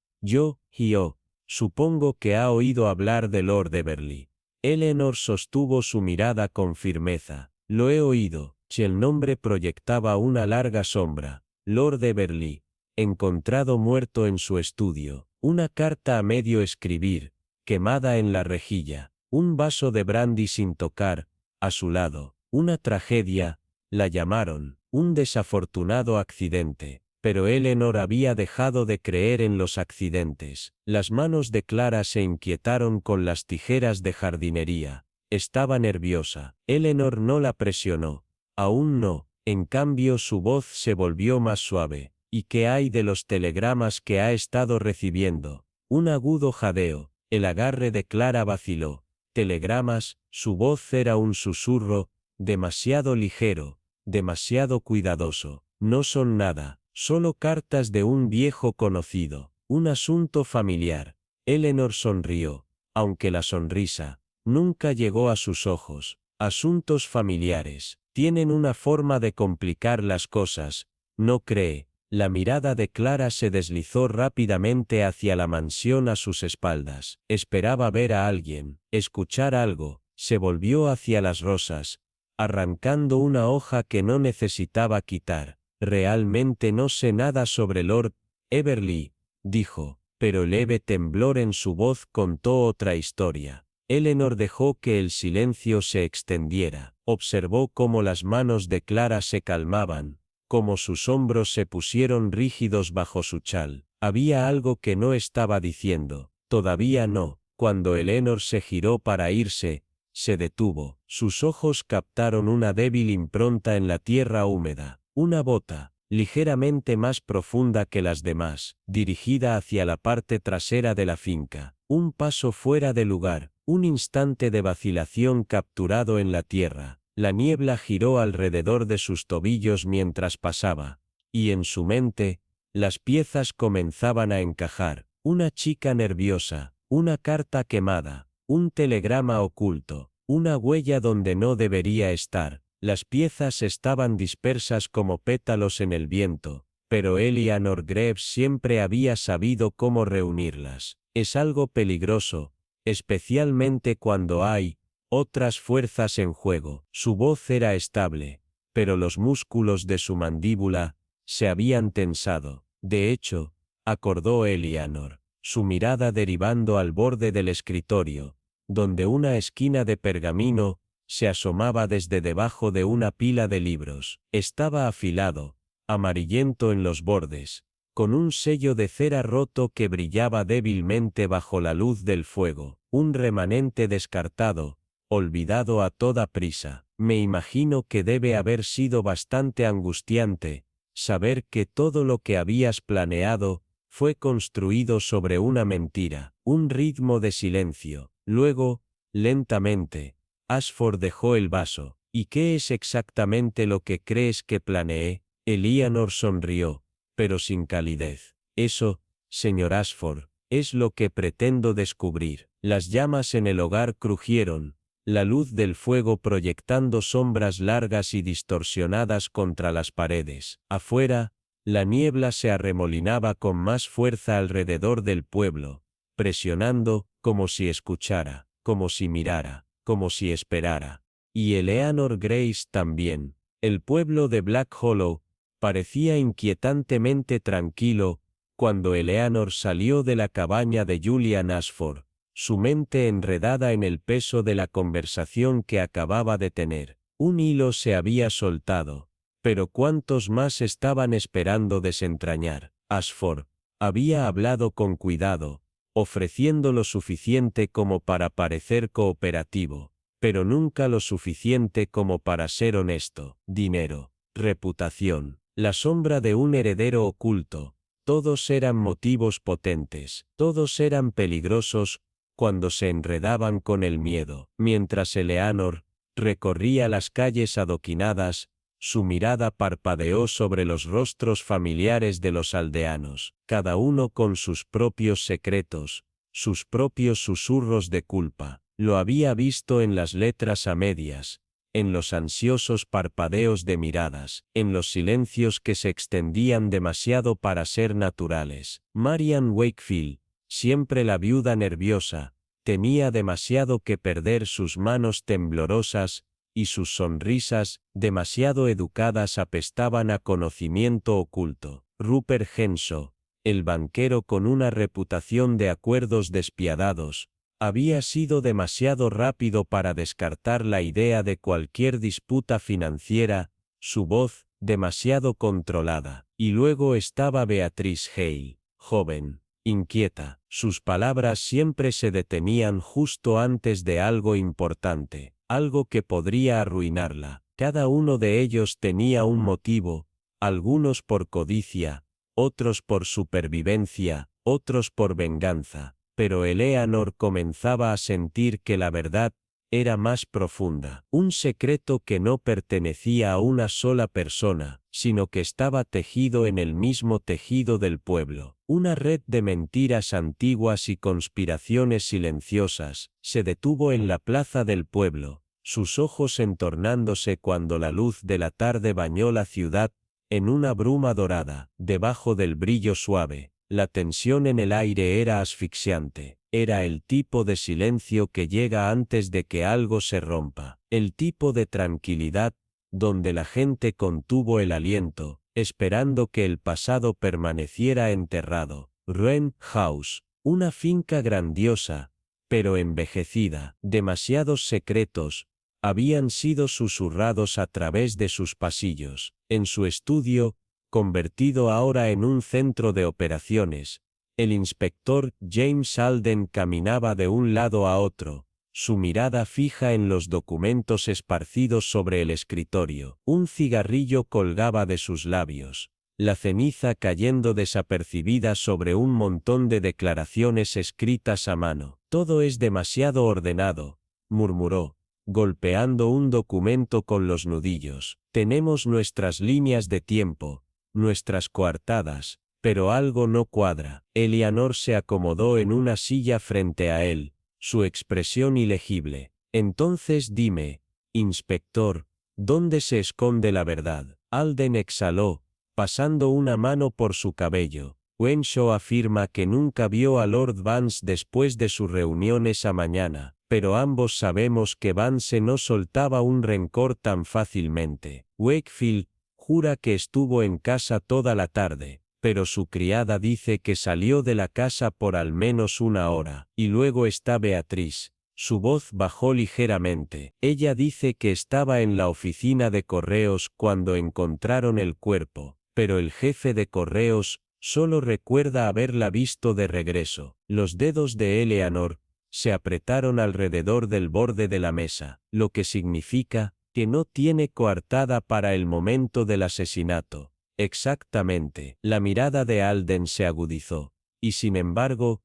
Supongo que ha oído hablar de Lord Everley. Eleanor sostuvo su mirada con firmeza. Lo he oído. Si el nombre proyectaba una larga sombra. Lord Everley, encontrado muerto en su estudio. Una carta a medio escribir, quemada en la rejilla. Un vaso de brandy sin tocar, a su lado. Una tragedia, la llamaron, un desafortunado accidente. Pero Eleanor había dejado de creer en los accidentes. Las manos de Clara se inquietaron con las tijeras de jardinería. Estaba nerviosa. Eleanor no la presionó. Aún no. En cambio su voz se volvió más suave. ¿Y qué hay de los telegramas que ha estado recibiendo? Un agudo jadeo. El agarre de Clara vaciló. Telegramas, su voz era un susurro, demasiado ligero, demasiado cuidadoso. No son nada. Solo cartas de un viejo conocido. Un asunto familiar. Eleanor sonrió, aunque la sonrisa nunca llegó a sus ojos. Asuntos familiares tienen una forma de complicar las cosas, ¿no cree? La mirada de Clara se deslizó rápidamente hacia la mansión a sus espaldas. Esperaba ver a alguien, escuchar algo. Se volvió hacia las rosas, arrancando una hoja que no necesitaba quitar. Realmente no sé nada sobre Lord Everley, dijo, pero leve temblor en su voz contó otra historia. Eleanor dejó que el silencio se extendiera. Observó cómo las manos de Clara se calmaban, cómo sus hombros se pusieron rígidos bajo su chal. Había algo que no estaba diciendo. Todavía no. Cuando Eleanor se giró para irse, se detuvo. Sus ojos captaron una débil impronta en la tierra húmeda. Una bota, ligeramente más profunda que las demás, dirigida hacia la parte trasera de la finca. Un paso fuera de lugar, un instante de vacilación capturado en la tierra. La niebla giró alrededor de sus tobillos mientras pasaba, y en su mente, las piezas comenzaban a encajar. Una chica nerviosa, una carta quemada, un telegrama oculto, una huella donde no debería estar. Las piezas estaban dispersas como pétalos en el viento, pero Eleanor Greaves siempre había sabido cómo reunirlas. Es algo peligroso, especialmente cuando hay otras fuerzas en juego. Su voz era estable, pero los músculos de su mandíbula se habían tensado. De hecho, acordó Eleanor, su mirada derivando al borde del escritorio, donde una esquina de pergamino se asomaba desde debajo de una pila de libros. Estaba afilado, amarillento en los bordes, con un sello de cera roto que brillaba débilmente bajo la luz del fuego, un remanente descartado, olvidado a toda prisa. Me imagino que debe haber sido bastante angustiante, saber que todo lo que habías planeado, fue construido sobre una mentira. Un ritmo de silencio. Luego, lentamente, Ashford dejó el vaso. ¿Y qué es exactamente lo que crees que planeé? Eleanor sonrió, pero sin calidez. Eso, señor Ashford, es lo que pretendo descubrir. Las llamas en el hogar crujieron, la luz del fuego proyectando sombras largas y distorsionadas contra las paredes. Afuera, la niebla se arremolinaba con más fuerza alrededor del pueblo, presionando, como si escuchara, como si mirara, como si esperara. Y Eleanor Grace también. El pueblo de Black Hollow parecía inquietantemente tranquilo cuando Eleanor salió de la cabaña de Julian Ashford, su mente enredada en el peso de la conversación que acababa de tener. Un hilo se había soltado, pero ¿cuántos más estaban esperando desentrañar? Ashford había hablado con cuidado, ofreciendo lo suficiente como para parecer cooperativo, pero nunca lo suficiente como para ser honesto. Dinero, reputación, la sombra de un heredero oculto, todos eran motivos potentes, todos eran peligrosos cuando se enredaban con el miedo. Mientras Eleanor recorría las calles adoquinadas, su mirada parpadeó sobre los rostros familiares de los aldeanos, cada uno con sus propios secretos, sus propios susurros de culpa. Lo había visto en las letras a medias, en los ansiosos parpadeos de miradas, en los silencios que se extendían demasiado para ser naturales. Marian Wakefield, siempre la viuda nerviosa, temía demasiado que perder sus manos temblorosas, y sus sonrisas, demasiado educadas, apestaban a conocimiento oculto. Rupert Henshaw, el banquero con una reputación de acuerdos despiadados, había sido demasiado rápido para descartar la idea de cualquier disputa financiera, su voz, demasiado controlada. Y luego estaba Beatrice Hale, joven, inquieta. Sus palabras siempre se detenían justo antes de algo importante, algo que podría arruinarla. Cada uno de ellos tenía un motivo, algunos por codicia, otros por supervivencia, otros por venganza. Pero Eleanor comenzaba a sentir que la verdad era más profunda. Un secreto que no pertenecía a una sola persona, sino que estaba tejido en el mismo tejido del pueblo. Una red de mentiras antiguas y conspiraciones silenciosas se detuvo en la plaza del pueblo, sus ojos entornándose cuando la luz de la tarde bañó la ciudad en una bruma dorada. Debajo del brillo suave, la tensión en el aire era asfixiante. Era el tipo de silencio que llega antes de que algo se rompa. El tipo de tranquilidad donde la gente contuvo el aliento, esperando que el pasado permaneciera enterrado. Wren House, una finca grandiosa, pero envejecida. Demasiados secretos habían sido susurrados a través de sus pasillos. En su estudio, convertido ahora en un centro de operaciones, el inspector James Alden caminaba de un lado a otro, su mirada fija en los documentos esparcidos sobre el escritorio. Un cigarrillo colgaba de sus labios, la ceniza cayendo desapercibida sobre un montón de declaraciones escritas a mano. Todo es demasiado ordenado, murmuró, golpeando un documento con los nudillos. Tenemos nuestras líneas de tiempo, nuestras coartadas, pero algo no cuadra. Eleanor se acomodó en una silla frente a él, su expresión ilegible. Entonces dime, inspector, ¿dónde se esconde la verdad? Alden exhaló, pasando una mano por su cabello. Wenshaw afirma que nunca vio a Lord Vance después de su reunión esa mañana, pero ambos sabemos que Vance no soltaba un rencor tan fácilmente. Wakefield jura que estuvo en casa toda la tarde, pero su criada dice que salió de la casa por al menos una hora. Y luego está Beatrice. Su voz bajó ligeramente. Ella dice que estaba en la oficina de correos cuando encontraron el cuerpo, pero el jefe de correos solo recuerda haberla visto de regreso. Los dedos de Eleanor se apretaron alrededor del borde de la mesa, lo que significa, que no tiene coartada para el momento del asesinato. Exactamente. La mirada de Alden se agudizó. Y sin embargo,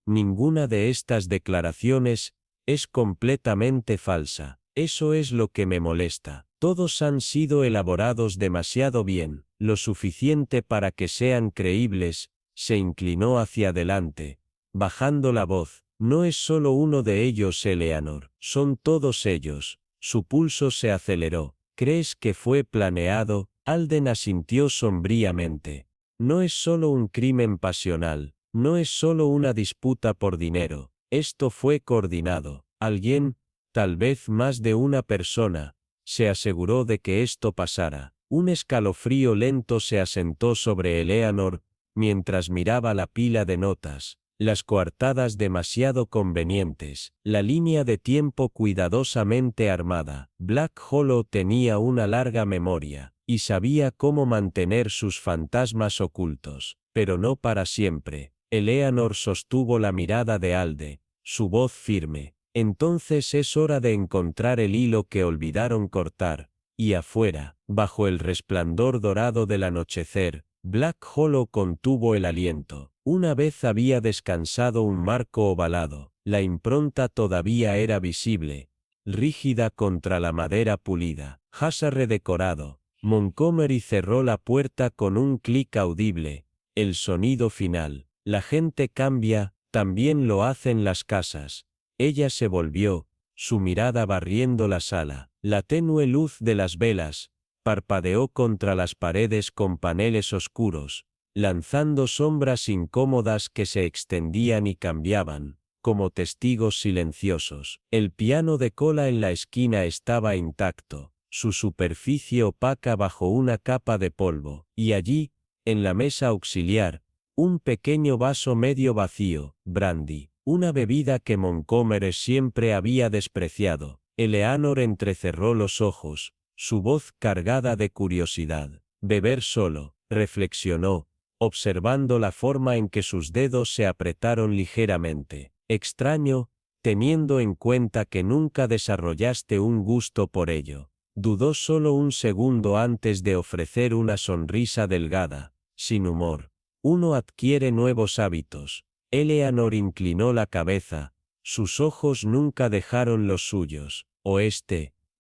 ninguna de estas declaraciones es completamente falsa. Eso es lo que me molesta. Todos han sido elaborados demasiado bien, lo suficiente para que sean creíbles. Se inclinó hacia adelante, bajando la voz. No es solo uno de ellos, Eleanor, son todos ellos. Su pulso se aceleró. ¿Crees que fue planeado? Alden asintió sombríamente. No es solo un crimen pasional, no es solo una disputa por dinero. Esto fue coordinado. Alguien, tal vez más de una persona, se aseguró de que esto pasara. Un escalofrío lento se asentó sobre Eleanor, mientras miraba la pila de notas, las coartadas demasiado convenientes, la línea de tiempo cuidadosamente armada. Black Hollow tenía una larga memoria, y sabía cómo mantener sus fantasmas ocultos, pero no para siempre. Eleanor sostuvo la mirada de Alde, su voz firme. Entonces es hora de encontrar el hilo que olvidaron cortar. Y afuera, bajo el resplandor dorado del anochecer, Black Hollow contuvo el aliento. Una vez había descansado un marco ovalado, la impronta todavía era visible, rígida contra la madera pulida. Hasa redecorado. Montgomery cerró la puerta con un clic audible. El sonido final. La gente cambia, también lo hacen las casas. Ella se volvió, su mirada barriendo la sala. La tenue luz de las velas parpadeó contra las paredes con paneles oscuros, lanzando sombras incómodas que se extendían y cambiaban, como testigos silenciosos. El piano de cola en la esquina estaba intacto, su superficie opaca bajo una capa de polvo, y allí, en la mesa auxiliar, un pequeño vaso medio vacío, brandy, una bebida que Montgomery siempre había despreciado. Eleanor entrecerró los ojos, su voz cargada de curiosidad. Beber solo, reflexionó, observando la forma en que sus dedos se apretaron ligeramente. Extraño, teniendo en cuenta que nunca desarrollaste un gusto por ello. Dudó solo un segundo antes de ofrecer una sonrisa delgada, sin humor. Uno adquiere nuevos hábitos. Eleanor inclinó la cabeza, sus ojos nunca dejaron los suyos.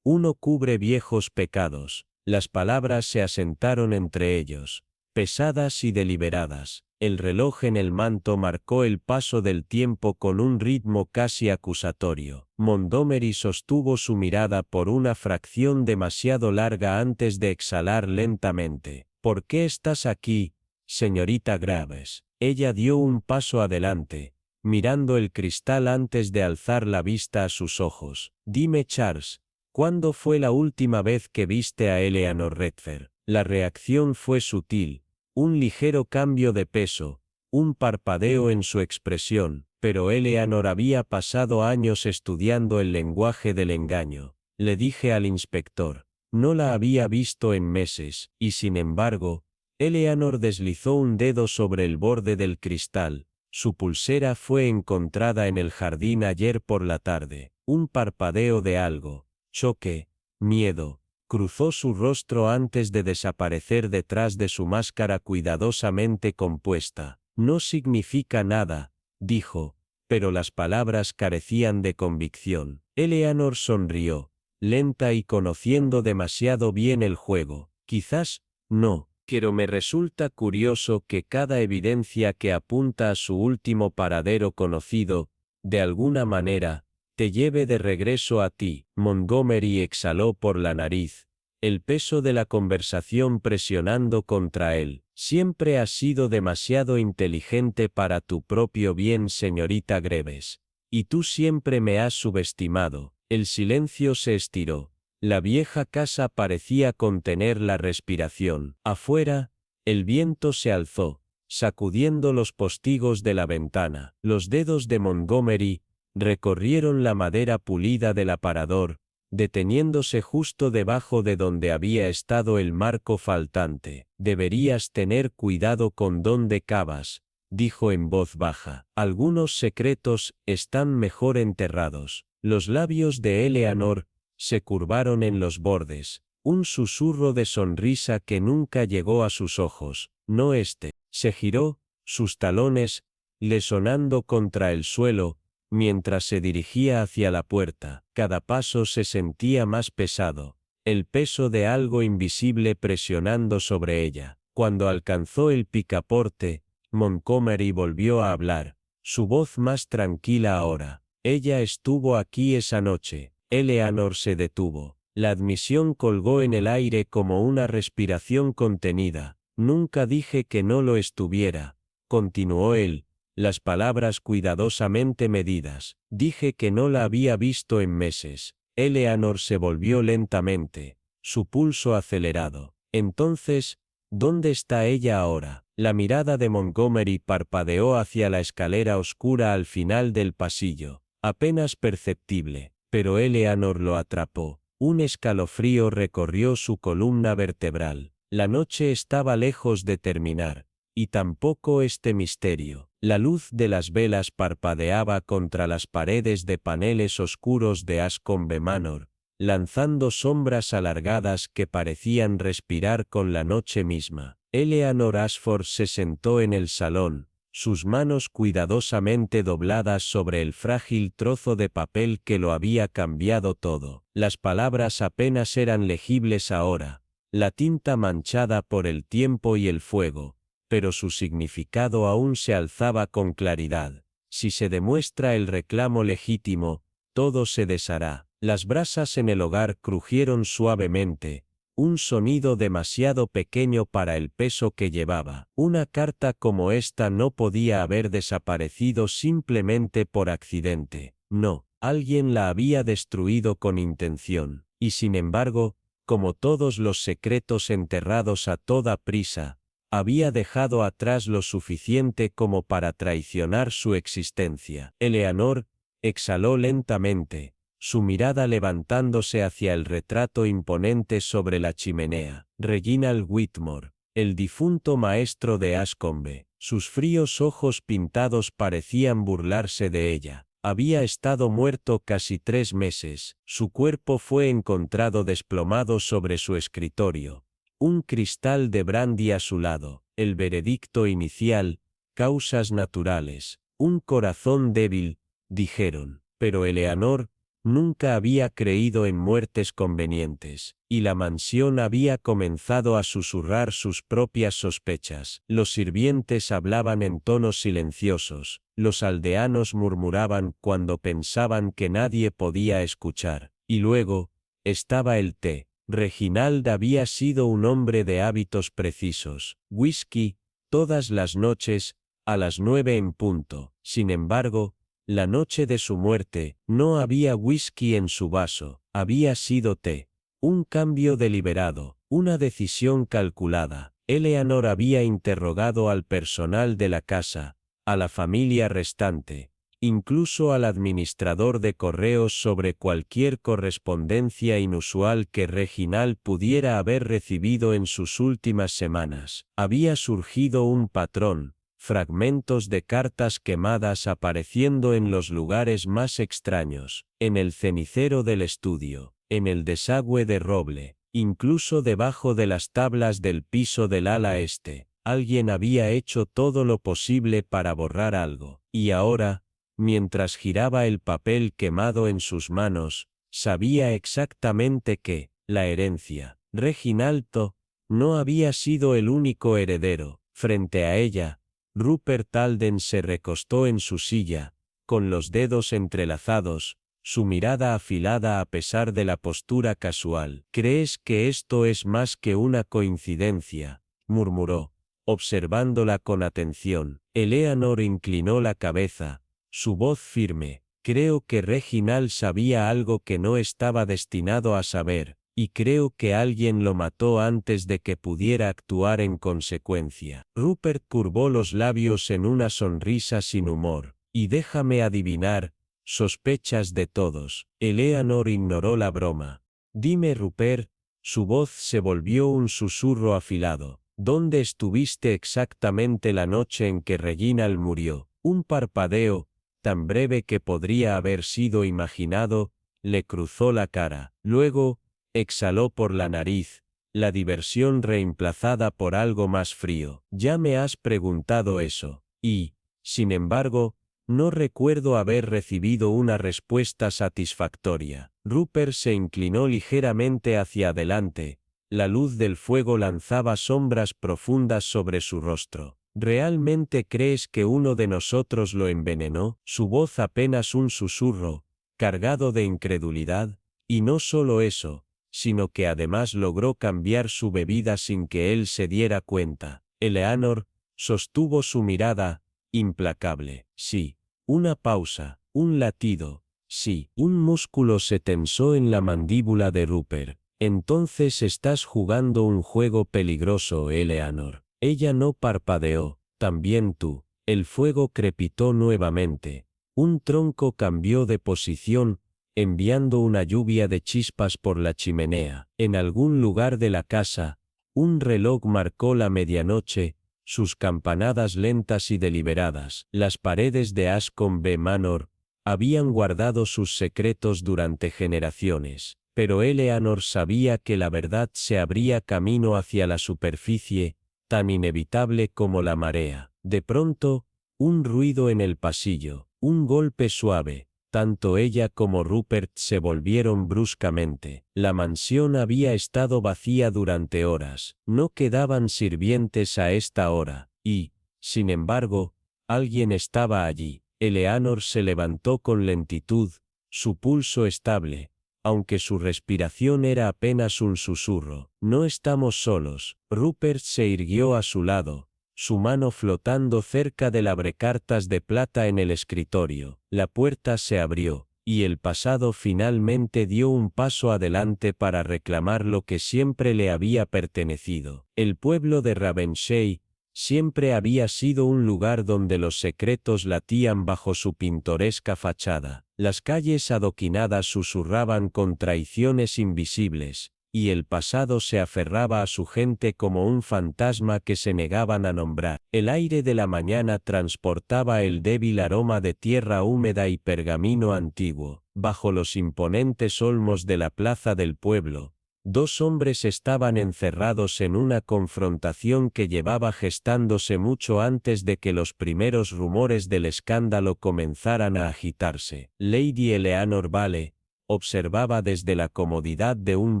Uno cubre viejos pecados. Las palabras se asentaron entre ellos, pesadas y deliberadas. El reloj en el manto marcó el paso del tiempo con un ritmo casi acusatorio. Montgomery sostuvo su mirada por una fracción demasiado larga antes de exhalar lentamente. ¿Por qué estás aquí, señorita Graves? Ella dio un paso adelante, mirando el cristal antes de alzar la vista a sus ojos. Dime, Charles, ¿cuándo fue la última vez que viste a Eleanor Redfern? La reacción fue sutil, un ligero cambio de peso, un parpadeo en su expresión, pero Eleanor había pasado años estudiando el lenguaje del engaño. Le dije al inspector. No la había visto en meses, y sin embargo, Eleanor deslizó un dedo sobre el borde del cristal. Su pulsera fue encontrada en el jardín ayer por la tarde. Un parpadeo de algo. Choque, miedo, cruzó su rostro antes de desaparecer detrás de su máscara cuidadosamente compuesta. No significa nada, dijo, pero las palabras carecían de convicción. Eleanor sonrió, lenta y conociendo demasiado bien el juego. Quizás, no, pero me resulta curioso que cada evidencia que apunta a su último paradero conocido, de alguna manera, te lleve de regreso a ti. Montgomery exhaló por la nariz, el peso de la conversación presionando contra él. Siempre has sido demasiado inteligente para tu propio bien, señorita Greaves. Y tú siempre me has subestimado. El silencio se estiró. La vieja casa parecía contener la respiración. Afuera, el viento se alzó, sacudiendo los postigos de la ventana. Los dedos de Montgomery recorrieron la madera pulida del aparador, deteniéndose justo debajo de donde había estado el marco faltante. Deberías tener cuidado con dónde cavas, dijo en voz baja. Algunos secretos están mejor enterrados. Los labios de Eleanor se curvaron en los bordes. Un susurro de sonrisa que nunca llegó a sus ojos. No este. Se giró, sus talones, le sonando contra el suelo, mientras se dirigía hacia la puerta. Cada paso se sentía más pesado. El peso de algo invisible presionando sobre ella. Cuando alcanzó el picaporte, Montgomery volvió a hablar, su voz más tranquila ahora. Ella estuvo aquí esa noche. Eleanor se detuvo. La admisión colgó en el aire como una respiración contenida. Nunca dije que no lo estuviera, continuó él, las palabras cuidadosamente medidas. Dije que no la había visto en meses. Eleanor se volvió lentamente, su pulso acelerado. Entonces, ¿dónde está ella ahora? La mirada de Montgomery parpadeó hacia la escalera oscura al final del pasillo, apenas perceptible, pero Eleanor lo atrapó. Un escalofrío recorrió su columna vertebral. La noche estaba lejos de terminar, y tampoco este misterio. La luz de las velas parpadeaba contra las paredes de paneles oscuros de Ascombe Manor, lanzando sombras alargadas que parecían respirar con la noche misma. Eleanor Ashford se sentó en el salón, sus manos cuidadosamente dobladas sobre el frágil trozo de papel que lo había cambiado todo. Las palabras apenas eran legibles ahora, la tinta manchada por el tiempo y el fuego, pero su significado aún se alzaba con claridad. Si se demuestra el reclamo legítimo, todo se deshará. Las brasas en el hogar crujieron suavemente, un sonido demasiado pequeño para el peso que llevaba. Una carta como esta no podía haber desaparecido simplemente por accidente. No, alguien la había destruido con intención. Y sin embargo, como todos los secretos enterrados a toda prisa, había dejado atrás lo suficiente como para traicionar su existencia. Eleanor exhaló lentamente, su mirada levantándose hacia el retrato imponente sobre la chimenea. Reginald Whitmore, el difunto maestro de Ascombe. Sus fríos ojos pintados parecían burlarse de ella. Había estado muerto casi 3 meses. Su cuerpo fue encontrado desplomado sobre su escritorio. Un cristal de brandy a su lado. El veredicto inicial, causas naturales. Un corazón débil, dijeron. Pero Eleanor nunca había creído en muertes convenientes, y la mansión había comenzado a susurrar sus propias sospechas. Los sirvientes hablaban en tonos silenciosos, los aldeanos murmuraban cuando pensaban que nadie podía escuchar. Y luego, estaba el té. Reginald había sido un hombre de hábitos precisos. Whisky, todas las noches, a las 9 en punto. Sin embargo, la noche de su muerte, no había whisky en su vaso, había sido té. Un cambio deliberado, una decisión calculada. Eleanor había interrogado al personal de la casa, a la familia restante, incluso al administrador de correos sobre cualquier correspondencia inusual que Reginald pudiera haber recibido en sus últimas semanas. Había surgido un patrón. Fragmentos de cartas quemadas apareciendo en los lugares más extraños, en el cenicero del estudio, en el desagüe de roble, incluso debajo de las tablas del piso del ala este. Alguien había hecho todo lo posible para borrar algo, y ahora, mientras giraba el papel quemado en sus manos, sabía exactamente que, la herencia. Reginaldo no había sido el único heredero. Frente a ella, Rupert Alden se recostó en su silla, con los dedos entrelazados, su mirada afilada a pesar de la postura casual. ¿Crees que esto es más que una coincidencia?, murmuró, observándola con atención. Eleanor inclinó la cabeza, su voz firme. Creo que Reginald sabía algo que no estaba destinado a saber, y creo que alguien lo mató antes de que pudiera actuar en consecuencia. Rupert curvó los labios en una sonrisa sin humor. Y déjame adivinar, sospechas de todos. Eleanor ignoró la broma. Dime, Rupert, su voz se volvió un susurro afilado. ¿Dónde estuviste exactamente la noche en que Reginald murió? Un parpadeo, tan breve que podría haber sido imaginado, le cruzó la cara. Luego, exhaló por la nariz, la diversión reemplazada por algo más frío. Ya me has preguntado eso, y, sin embargo, no recuerdo haber recibido una respuesta satisfactoria. Rupert se inclinó ligeramente hacia adelante. La luz del fuego lanzaba sombras profundas sobre su rostro. ¿Realmente crees que uno de nosotros lo envenenó? Su voz apenas un susurro, cargado de incredulidad, y no solo eso, sino que además logró cambiar su bebida sin que él se diera cuenta. Eleanor sostuvo su mirada, implacable. Sí. Una pausa, un latido. Sí. Un músculo se tensó en la mandíbula de Rupert. Entonces estás jugando un juego peligroso, Eleanor. Ella no parpadeó. También tú. El fuego crepitó nuevamente. Un tronco cambió de posición, enviando una lluvia de chispas por la chimenea. En algún lugar de la casa, un reloj marcó la medianoche, sus campanadas lentas y deliberadas. Las paredes de Ascombe Manor habían guardado sus secretos durante generaciones, pero Eleanor sabía que la verdad se abría camino hacia la superficie, tan inevitable como la marea. De pronto, un ruido en el pasillo, un golpe suave. Tanto ella como Rupert se volvieron bruscamente. La mansión había estado vacía durante horas. No quedaban sirvientes a esta hora, y, sin embargo, alguien estaba allí. Eleanor se levantó con lentitud, su pulso estable, aunque su respiración era apenas un susurro. No estamos solos. Rupert se irguió a su lado, su mano flotando cerca del abrecartas de plata en el escritorio. La puerta se abrió, y el pasado finalmente dio un paso adelante para reclamar lo que siempre le había pertenecido. El pueblo de Ravenshire siempre había sido un lugar donde los secretos latían bajo su pintoresca fachada. Las calles adoquinadas susurraban con traiciones invisibles, y el pasado se aferraba a su gente como un fantasma que se negaban a nombrar. El aire de la mañana transportaba el débil aroma de tierra húmeda y pergamino antiguo. Bajo los imponentes olmos de la plaza del pueblo, dos hombres estaban encerrados en una confrontación que llevaba gestándose mucho antes de que los primeros rumores del escándalo comenzaran a agitarse. Lady Eleanor Vale observaba desde la comodidad de un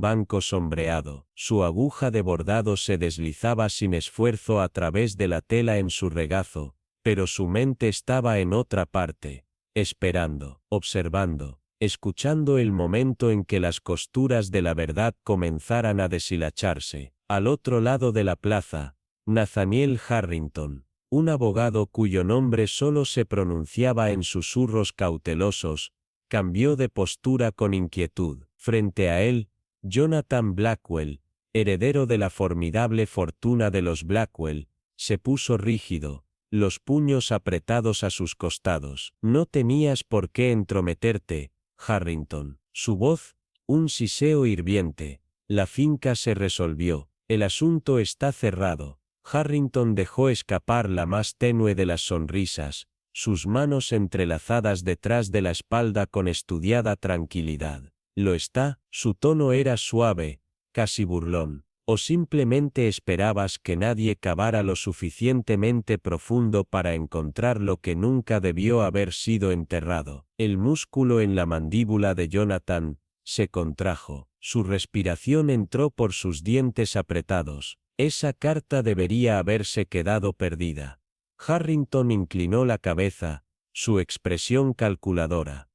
banco sombreado. Su aguja de bordado se deslizaba sin esfuerzo a través de la tela en su regazo, pero su mente estaba en otra parte, esperando, observando, escuchando el momento en que las costuras de la verdad comenzaran a deshilacharse. Al otro lado de la plaza, Nathaniel Harrington, un abogado cuyo nombre solo se pronunciaba en susurros cautelosos, cambió de postura con inquietud. Frente a él, Jonathan Blackwell, heredero de la formidable fortuna de los Blackwell, se puso rígido, los puños apretados a sus costados. No tenías por qué entrometerte, Harrington. Su voz, un siseo hirviente. La finca se resolvió. El asunto está cerrado. Harrington dejó escapar la más tenue de las sonrisas, sus manos entrelazadas detrás de la espalda con estudiada tranquilidad. ¿Lo está? Su tono era suave, casi burlón. ¿O simplemente esperabas que nadie cavara lo suficientemente profundo para encontrar lo que nunca debió haber sido enterrado? El músculo en la mandíbula de Jonathan se contrajo. Su respiración entró por sus dientes apretados. Esa carta debería haberse quedado perdida. Harrington inclinó la cabeza, su expresión calculadora.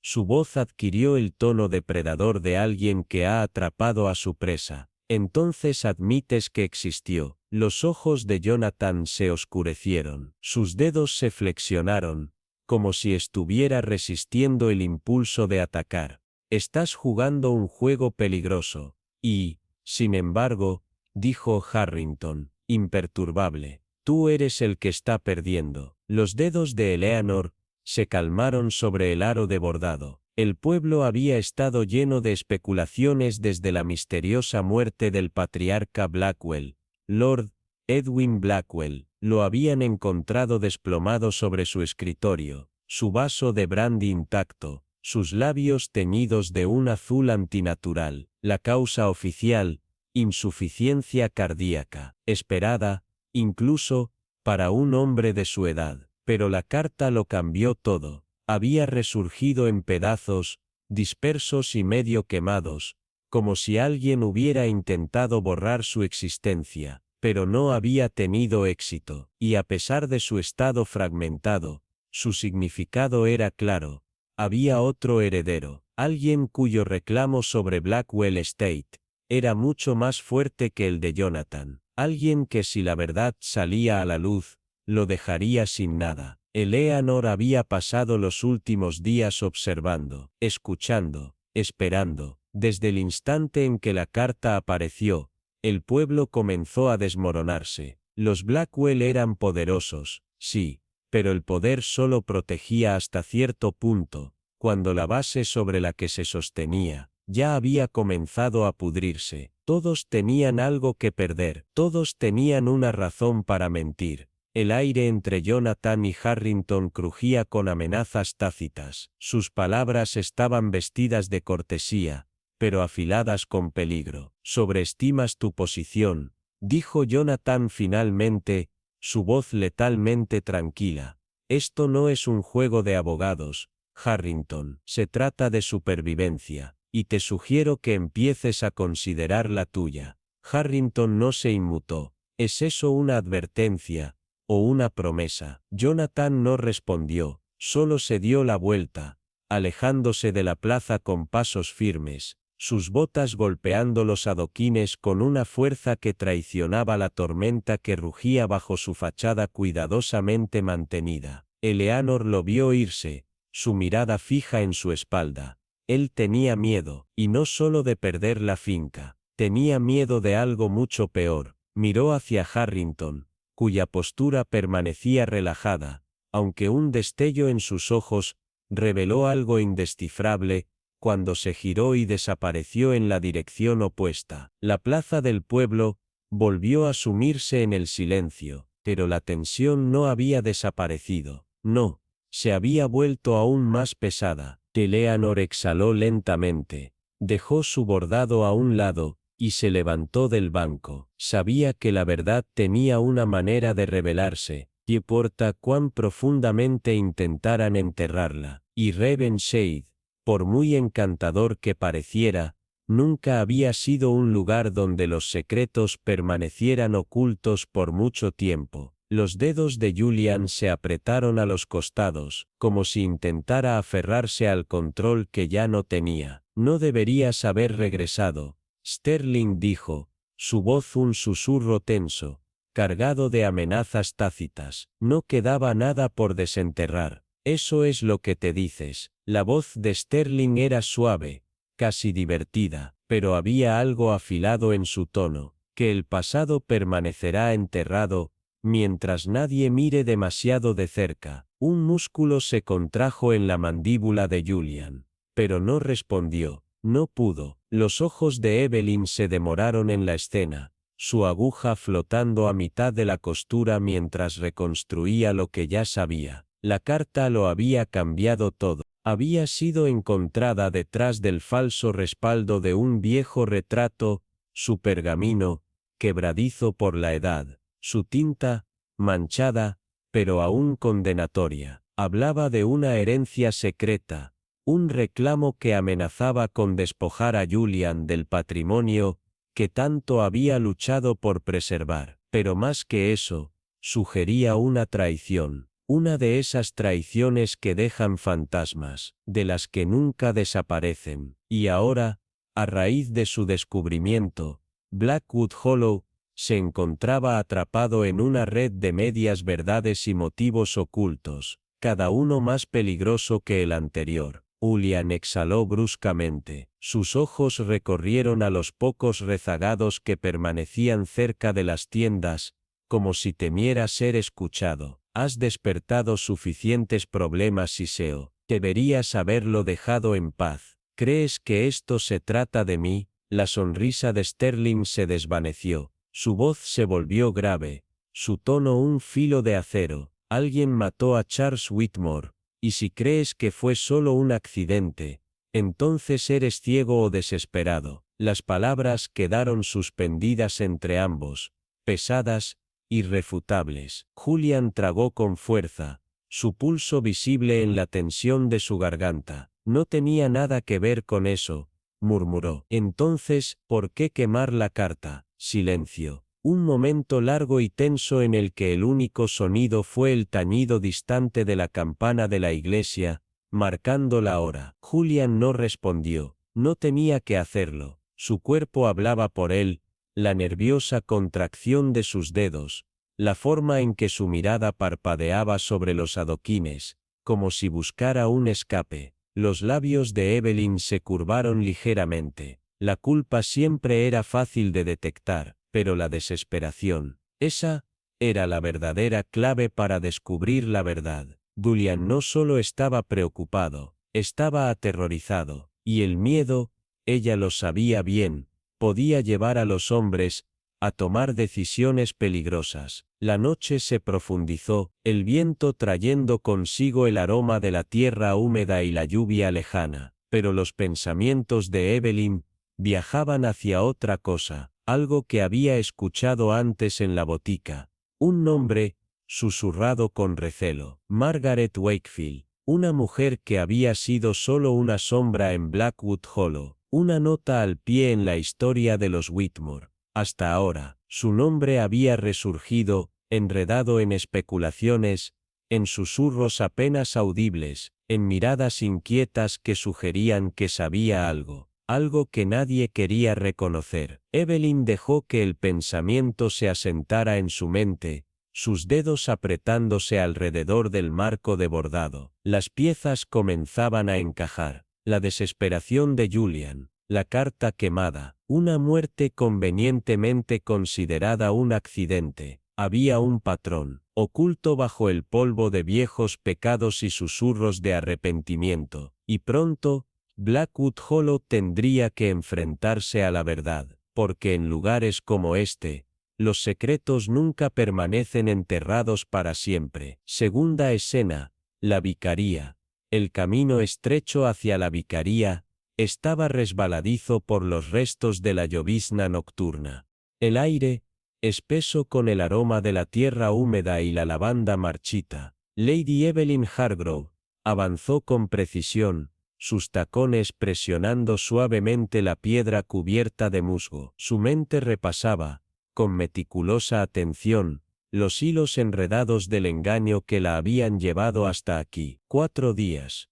Su voz adquirió el tono depredador de alguien que ha atrapado a su presa. Entonces admites que existió. Los ojos de Jonathan se oscurecieron. Sus dedos se flexionaron, como si estuviera resistiendo el impulso de atacar. Estás jugando un juego peligroso. Y, sin embargo, dijo Harrington, imperturbable, tú eres el que está perdiendo. Los dedos de Eleanor se calmaron sobre el aro de bordado. El pueblo había estado lleno de especulaciones desde la misteriosa muerte del patriarca Blackwell. Lord Edwin Blackwell lo habían encontrado desplomado sobre su escritorio, su vaso de brandy intacto, sus labios teñidos de un azul antinatural. La causa oficial, insuficiencia cardíaca, esperada, incluso, para un hombre de su edad. Pero la carta lo cambió todo. Había resurgido en pedazos, dispersos y medio quemados, como si alguien hubiera intentado borrar su existencia, pero no había tenido éxito, y a pesar de su estado fragmentado, su significado era claro. Había otro heredero, alguien cuyo reclamo sobre Blackwell Estate era mucho más fuerte que el de Jonathan, alguien que si la verdad salía a la luz, lo dejaría sin nada. Eleanor había pasado los últimos días observando, escuchando, esperando. Desde el instante en que la carta apareció, el pueblo comenzó a desmoronarse. Los Blackwell eran poderosos, sí, pero el poder solo protegía hasta cierto punto, cuando la base sobre la que se sostenía ya había comenzado a pudrirse. Todos tenían algo que perder, todos tenían una razón para mentir. El aire entre Jonathan y Harrington crujía con amenazas tácitas. Sus palabras estaban vestidas de cortesía, pero afiladas con peligro. Sobreestimas tu posición, dijo Jonathan finalmente, su voz letalmente tranquila. Esto no es un juego de abogados, Harrington. Se trata de supervivencia, y te sugiero que empieces a considerar la tuya. Harrington no se inmutó. ¿Es eso una advertencia o una promesa? Jonathan no respondió, solo se dio la vuelta, alejándose de la plaza con pasos firmes, sus botas golpeando los adoquines con una fuerza que traicionaba la tormenta que rugía bajo su fachada cuidadosamente mantenida. Eleanor lo vio irse, su mirada fija en su espalda. Él tenía miedo, y no solo de perder la finca, tenía miedo de algo mucho peor. Miró hacia Harrington, cuya postura permanecía relajada, aunque un destello en sus ojos reveló algo indescifrable, cuando se giró y desapareció en la dirección opuesta. La plaza del pueblo volvió a sumirse en el silencio, pero la tensión no había desaparecido. No, se había vuelto aún más pesada. Eleanor exhaló lentamente, dejó su bordado a un lado, y se levantó del banco. Sabía que la verdad tenía una manera de revelarse, y importa cuán profundamente intentaran enterrarla. Y Ravenshade, por muy encantador que pareciera, nunca había sido un lugar donde los secretos permanecieran ocultos por mucho tiempo. Los dedos de Julian se apretaron a los costados, como si intentara aferrarse al control que ya no tenía. No deberías haber regresado, Sterling dijo, su voz un susurro tenso, cargado de amenazas tácitas. No quedaba nada por desenterrar. Eso es lo que te dices. La voz de Sterling era suave, casi divertida, pero había algo afilado en su tono, que el pasado permanecerá enterrado, mientras nadie mire demasiado de cerca. Un músculo se contrajo en la mandíbula de Julian, pero no respondió, no pudo. Los ojos de Evelyn se demoraron en la escena, su aguja flotando a mitad de la costura mientras reconstruía lo que ya sabía. La carta lo había cambiado todo. Había sido encontrada detrás del falso respaldo de un viejo retrato, su pergamino, quebradizo por la edad. Su tinta, manchada, pero aún condenatoria, hablaba de una herencia secreta, un reclamo que amenazaba con despojar a Julian del patrimonio que tanto había luchado por preservar. Pero más que eso, sugería una traición, una de esas traiciones que dejan fantasmas, de las que nunca desaparecen. Y ahora, a raíz de su descubrimiento, Blackwood Hollow se encontraba atrapado en una red de medias verdades y motivos ocultos, cada uno más peligroso que el anterior. Julian exhaló bruscamente. Sus ojos recorrieron a los pocos rezagados que permanecían cerca de las tiendas, como si temiera ser escuchado. Has despertado suficientes problemas, Iseo. Deberías haberlo dejado en paz. ¿Crees que esto se trata de mí? La sonrisa de Sterling se desvaneció. Su voz se volvió grave, su tono un filo de acero. Alguien mató a Charles Whitmore, y si crees que fue solo un accidente, entonces eres ciego o desesperado. Las palabras quedaron suspendidas entre ambos, pesadas, irrefutables. Julian tragó con fuerza, su pulso visible en la tensión de su garganta. No tenía nada que ver con eso, murmuró. Entonces, ¿por qué quemar la carta? Silencio. Un momento largo y tenso en el que el único sonido fue el tañido distante de la campana de la iglesia, marcando la hora. Julian no respondió. No tenía que hacerlo. Su cuerpo hablaba por él, la nerviosa contracción de sus dedos, la forma en que su mirada parpadeaba sobre los adoquines, como si buscara un escape. Los labios de Evelyn se curvaron ligeramente. La culpa siempre era fácil de detectar, pero la desesperación, esa, era la verdadera clave para descubrir la verdad. Julian no solo estaba preocupado, estaba aterrorizado, y el miedo, ella lo sabía bien, podía llevar a los hombres a tomar decisiones peligrosas. La noche se profundizó, el viento trayendo consigo el aroma de la tierra húmeda y la lluvia lejana, pero los pensamientos de Evelyn viajaban hacia otra cosa, algo que había escuchado antes en la botica. Un nombre, susurrado con recelo. Margaret Wakefield, una mujer que había sido solo una sombra en Blackwood Hollow, una nota al pie en la historia de los Whitmore. Hasta ahora, su nombre había resurgido, enredado en especulaciones, en susurros apenas audibles, en miradas inquietas que sugerían que sabía algo, algo que nadie quería reconocer. Evelyn dejó que el pensamiento se asentara en su mente, sus dedos apretándose alrededor del marco de bordado. Las piezas comenzaban a encajar. La desesperación de Julian, la carta quemada, una muerte convenientemente considerada un accidente. Había un patrón, oculto bajo el polvo de viejos pecados y susurros de arrepentimiento, y pronto, Blackwood Hollow tendría que enfrentarse a la verdad, porque en lugares como este, los secretos nunca permanecen enterrados para siempre. Segunda escena, la vicaría. El camino estrecho hacia la vicaría estaba resbaladizo por los restos de la llovizna nocturna. El aire, espeso con el aroma de la tierra húmeda y la lavanda marchita. Lady Evelyn Hargrove avanzó con precisión, sus tacones presionando suavemente la piedra cubierta de musgo. Su mente repasaba, con meticulosa atención, los hilos enredados del engaño que la habían llevado hasta aquí. 4 días,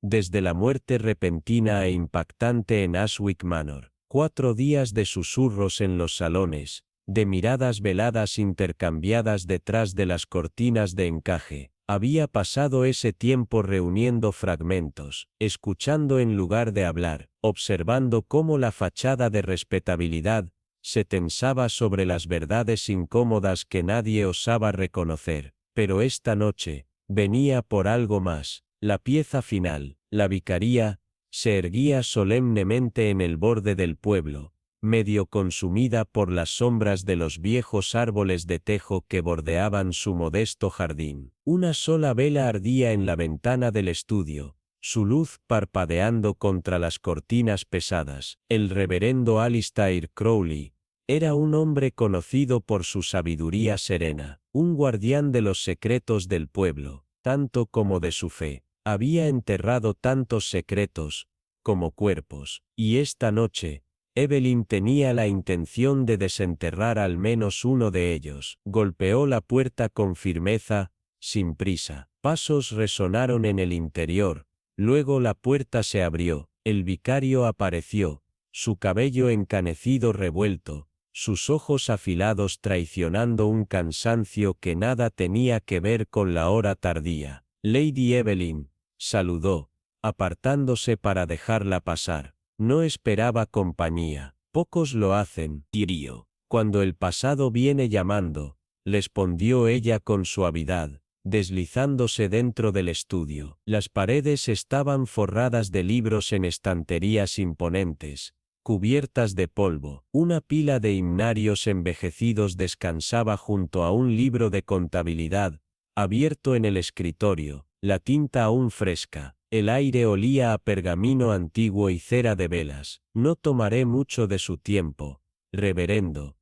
desde la muerte repentina e impactante en Ashwick Manor. 4 días de susurros en los salones, de miradas veladas intercambiadas detrás de las cortinas de encaje. Había pasado ese tiempo reuniendo fragmentos, escuchando en lugar de hablar, observando cómo la fachada de respetabilidad se tensaba sobre las verdades incómodas que nadie osaba reconocer. Pero esta noche, venía por algo más. La pieza final, la vicaría, se erguía solemnemente en el borde del pueblo, medio consumida por las sombras de los viejos árboles de tejo que bordeaban su modesto jardín. Una sola vela ardía en la ventana del estudio, su luz parpadeando contra las cortinas pesadas. El reverendo Alistair Crowley era un hombre conocido por su sabiduría serena, un guardián de los secretos del pueblo, tanto como de su fe. Había enterrado tantos secretos, como cuerpos, y esta noche, Evelyn tenía la intención de desenterrar al menos uno de ellos. Golpeó la puerta con firmeza, sin prisa. Pasos resonaron en el interior, luego la puerta se abrió, el vicario apareció, su cabello encanecido revuelto, sus ojos afilados traicionando un cansancio que nada tenía que ver con la hora tardía. Lady Evelyn saludó, apartándose para dejarla pasar. No esperaba compañía. Pocos lo hacen, Tirio. Cuando el pasado viene llamando, respondió ella con suavidad, deslizándose dentro del estudio. Las paredes estaban forradas de libros en estanterías imponentes, cubiertas de polvo. Una pila de himnarios envejecidos descansaba junto a un libro de contabilidad, abierto en el escritorio, la tinta aún fresca. El aire olía a pergamino antiguo y cera de velas. No tomaré mucho de su tiempo, reverendo.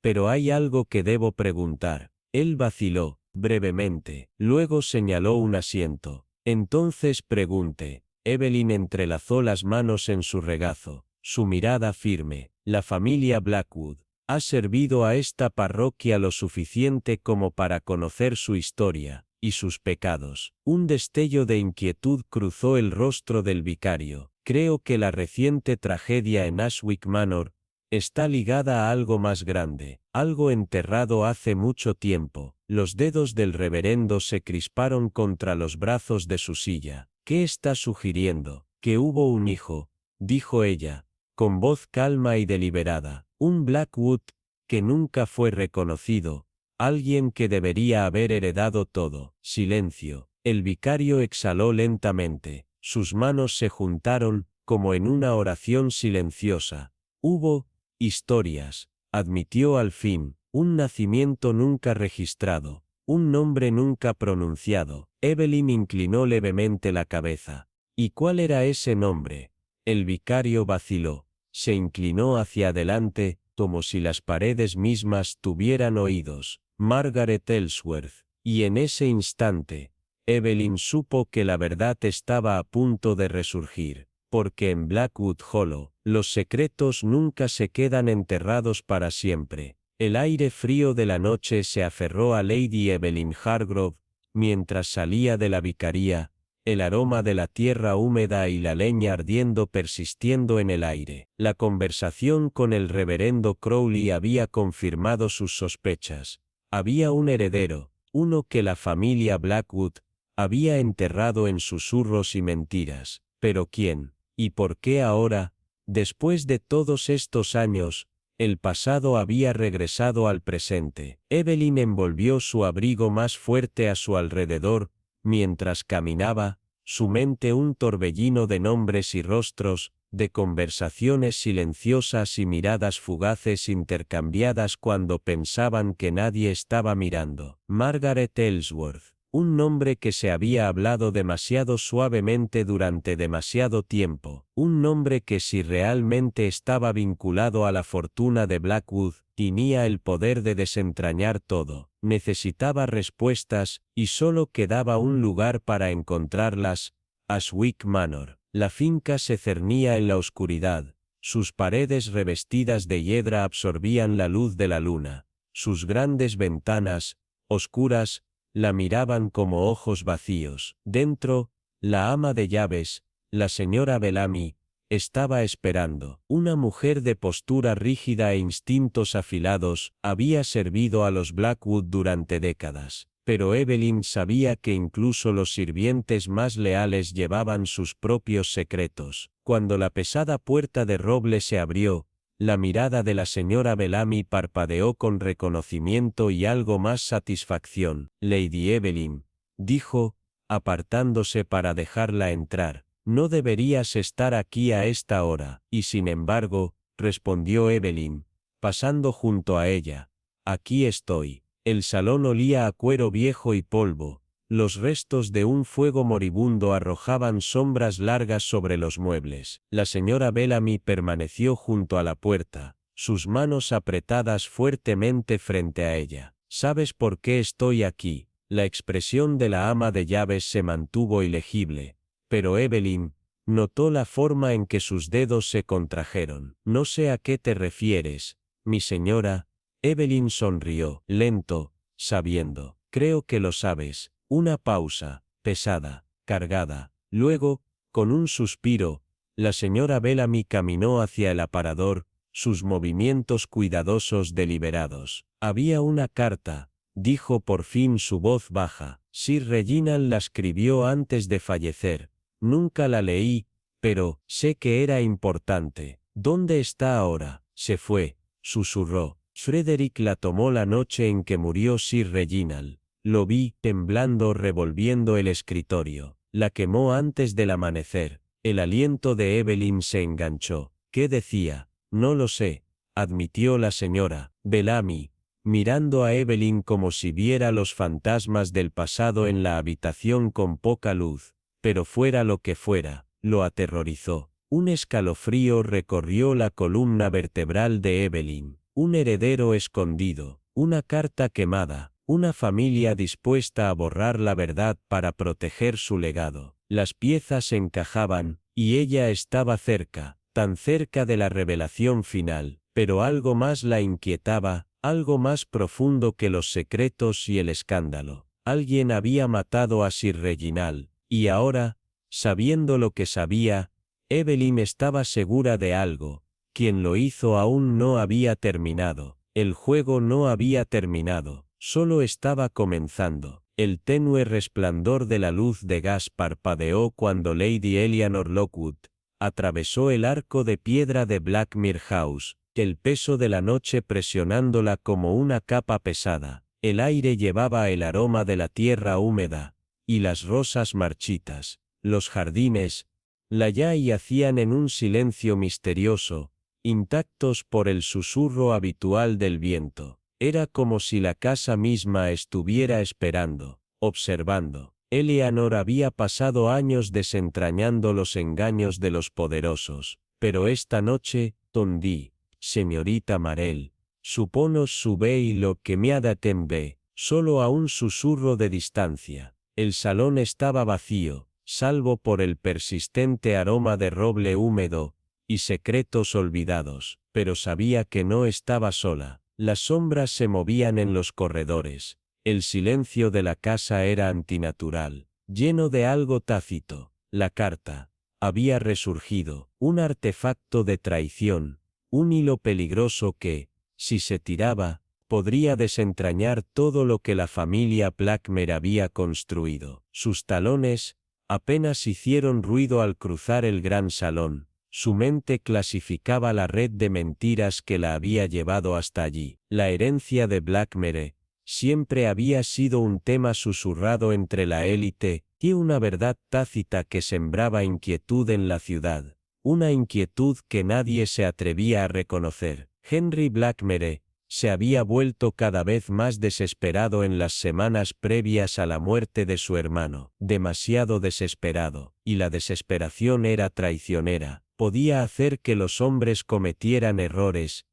Pero hay algo que debo preguntar. Él vaciló, brevemente. Luego señaló un asiento. Entonces pregunte. Evelyn entrelazó las manos en su regazo, su mirada firme. La familia Blackwood ha servido a esta parroquia lo suficiente como para conocer su historia y sus pecados. Un destello de inquietud cruzó el rostro del vicario. Creo que la reciente tragedia en Ashwick Manor está ligada a algo más grande, algo enterrado hace mucho tiempo. Los dedos del reverendo se crisparon contra los brazos de su silla. ¿Qué está sugiriendo? Que hubo un hijo, dijo ella, con voz calma y deliberada. Un Blackwood que nunca fue reconocido. Alguien que debería haber heredado todo. Silencio. El vicario exhaló lentamente. Sus manos se juntaron, como en una oración silenciosa. Hubo historias, admitió al fin, un nacimiento nunca registrado, un nombre nunca pronunciado. Evelyn inclinó levemente la cabeza. ¿Y cuál era ese nombre? El vicario vaciló. Se inclinó hacia adelante, como si las paredes mismas tuvieran oídos. Margaret Ellsworth. Y en ese instante, Evelyn supo que la verdad estaba a punto de resurgir, porque en Blackwood Hollow, los secretos nunca se quedan enterrados para siempre. El aire frío de la noche se aferró a Lady Evelyn Hargrove, mientras salía de la vicaría, el aroma de la tierra húmeda y la leña ardiendo persistiendo en el aire. La conversación con el reverendo Crowley había confirmado sus sospechas. Había un heredero, uno que la familia Blackwood había enterrado en susurros y mentiras. ¿Pero quién? ¿Y por qué ahora, después de todos estos años, el pasado había regresado al presente? Evelyn envolvió su abrigo más fuerte a su alrededor, mientras caminaba, su mente un torbellino de nombres y rostros, de conversaciones silenciosas y miradas fugaces intercambiadas cuando pensaban que nadie estaba mirando. Margaret Ellsworth, un nombre que se había hablado demasiado suavemente durante demasiado tiempo, un nombre que si realmente estaba vinculado a la fortuna de Blackwood, tenía el poder de desentrañar todo. Necesitaba respuestas, y solo quedaba un lugar para encontrarlas: Ashwick Manor. La finca se cernía en la oscuridad, sus paredes revestidas de hiedra absorbían la luz de la luna, sus grandes ventanas, oscuras, la miraban como ojos vacíos. Dentro, la ama de llaves, la señora Bellamy, estaba esperando. Una mujer de postura rígida e instintos afilados había servido a los Blackwood durante décadas. Pero Evelyn sabía que incluso los sirvientes más leales llevaban sus propios secretos. Cuando la pesada puerta de roble se abrió, la mirada de la señora Bellamy parpadeó con reconocimiento y algo más satisfacción. Lady Evelyn, dijo, apartándose para dejarla entrar, no deberías estar aquí a esta hora. Y sin embargo, respondió Evelyn, pasando junto a ella, aquí estoy. El salón olía a cuero viejo y polvo, los restos de un fuego moribundo arrojaban sombras largas sobre los muebles. La señora Bellamy permaneció junto a la puerta, sus manos apretadas fuertemente frente a ella. ¿Sabes por qué estoy aquí? La expresión de la ama de llaves se mantuvo ilegible, pero Evelyn notó la forma en que sus dedos se contrajeron. No sé a qué te refieres, mi señora. Evelyn sonrió, lento, sabiendo. Creo que lo sabes. Una pausa, pesada, cargada. Luego, con un suspiro, la señora Bellamy caminó hacia el aparador, sus movimientos cuidadosos deliberados. Había una carta, dijo por fin su voz baja. Sir Reginald la escribió antes de fallecer. Nunca la leí, pero sé que era importante. ¿Dónde está ahora? Se fue, susurró. Frederick la tomó la noche en que murió Sir Reginald. Lo vi, temblando, revolviendo el escritorio. La quemó antes del amanecer. El aliento de Evelyn se enganchó. ¿Qué decía? No lo sé, admitió la señora Bellamy. mirando a Evelyn como si viera los fantasmas del pasado en la habitación con poca luz, pero fuera lo que fuera, lo aterrorizó. Un escalofrío recorrió la columna vertebral de Evelyn, un heredero escondido, una carta quemada, una familia dispuesta a borrar la verdad para proteger su legado. Las piezas encajaban, y ella estaba cerca, tan cerca de la revelación final, pero algo más la inquietaba, algo más profundo que los secretos y el escándalo. Alguien había matado a Sir Reginald, y ahora, sabiendo lo que sabía, Evelyn estaba segura de algo. Quien lo hizo aún no había terminado. El juego no había terminado, solo estaba comenzando. El tenue resplandor de la luz de gas parpadeó cuando Lady Eleanor Lockwood atravesó el arco de piedra de Blackmere House, el peso de la noche presionándola como una capa pesada. El aire llevaba el aroma de la tierra húmeda y las rosas marchitas. Los jardines la yacían en un silencio misterioso, intactos por el susurro habitual del viento. Era como si la casa misma estuviera esperando, observando. Eleanor había pasado años desentrañando los engaños de los poderosos, pero esta noche, tondí, señorita Marell, suponos subéis lo que me ha da tembe, solo a un susurro de distancia. El salón estaba vacío, salvo por el persistente aroma de roble húmedo y secretos olvidados, pero sabía que no estaba sola. Las sombras se movían en los corredores. El silencio de la casa era antinatural, lleno de algo tácito. La carta había resurgido, un artefacto de traición, un hilo peligroso que, si se tiraba, podría desentrañar todo lo que la familia Blackmere había construido. Sus talones apenas hicieron ruido al cruzar el gran salón. Su mente clasificaba la red de mentiras que la había llevado hasta allí. La herencia de Blackmere siempre había sido un tema susurrado entre la élite y una verdad tácita que sembraba inquietud en la ciudad, una inquietud que nadie se atrevía a reconocer. Henry Blackmere se había vuelto cada vez más desesperado en las semanas previas a la muerte de su hermano, demasiado desesperado, y la desesperación era traicionera, podía hacer que los hombres cometieran errores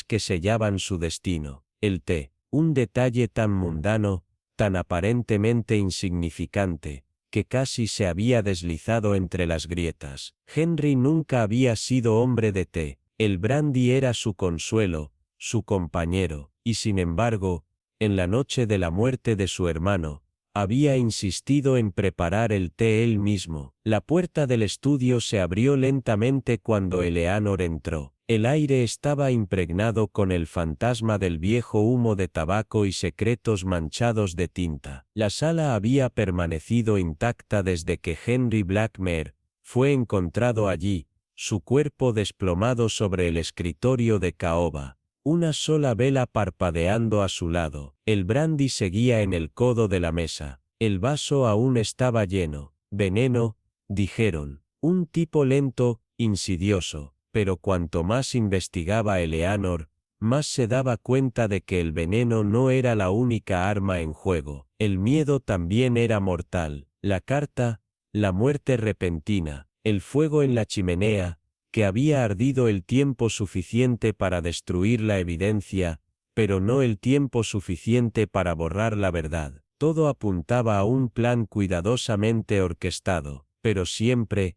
que sellaban su destino. El té, un detalle tan mundano, tan aparentemente insignificante, que casi se había deslizado entre las grietas. Henry nunca había sido hombre de té, el brandy era su consuelo, su compañero, y sin embargo, en la noche de la muerte de su hermano, había insistido en preparar el té él mismo. La puerta del estudio se abrió lentamente cuando Eleanor entró. El aire estaba impregnado con el fantasma del viejo humo de tabaco y secretos manchados de tinta. La sala había permanecido intacta desde que Henry Blackmere fue encontrado allí, su cuerpo desplomado sobre el escritorio de caoba. Una sola vela parpadeando a su lado. El brandy seguía en el codo de la mesa. El vaso aún estaba lleno. Veneno, dijeron. Un tipo lento, insidioso. Pero cuanto más investigaba Eleanor, más se daba cuenta de que el veneno no era la única arma en juego. El miedo también era mortal. La carta, la muerte repentina, el fuego en la chimenea, que había ardido el tiempo suficiente para destruir la evidencia, pero no el tiempo suficiente para borrar la verdad. Todo apuntaba a un plan cuidadosamente orquestado, pero siempre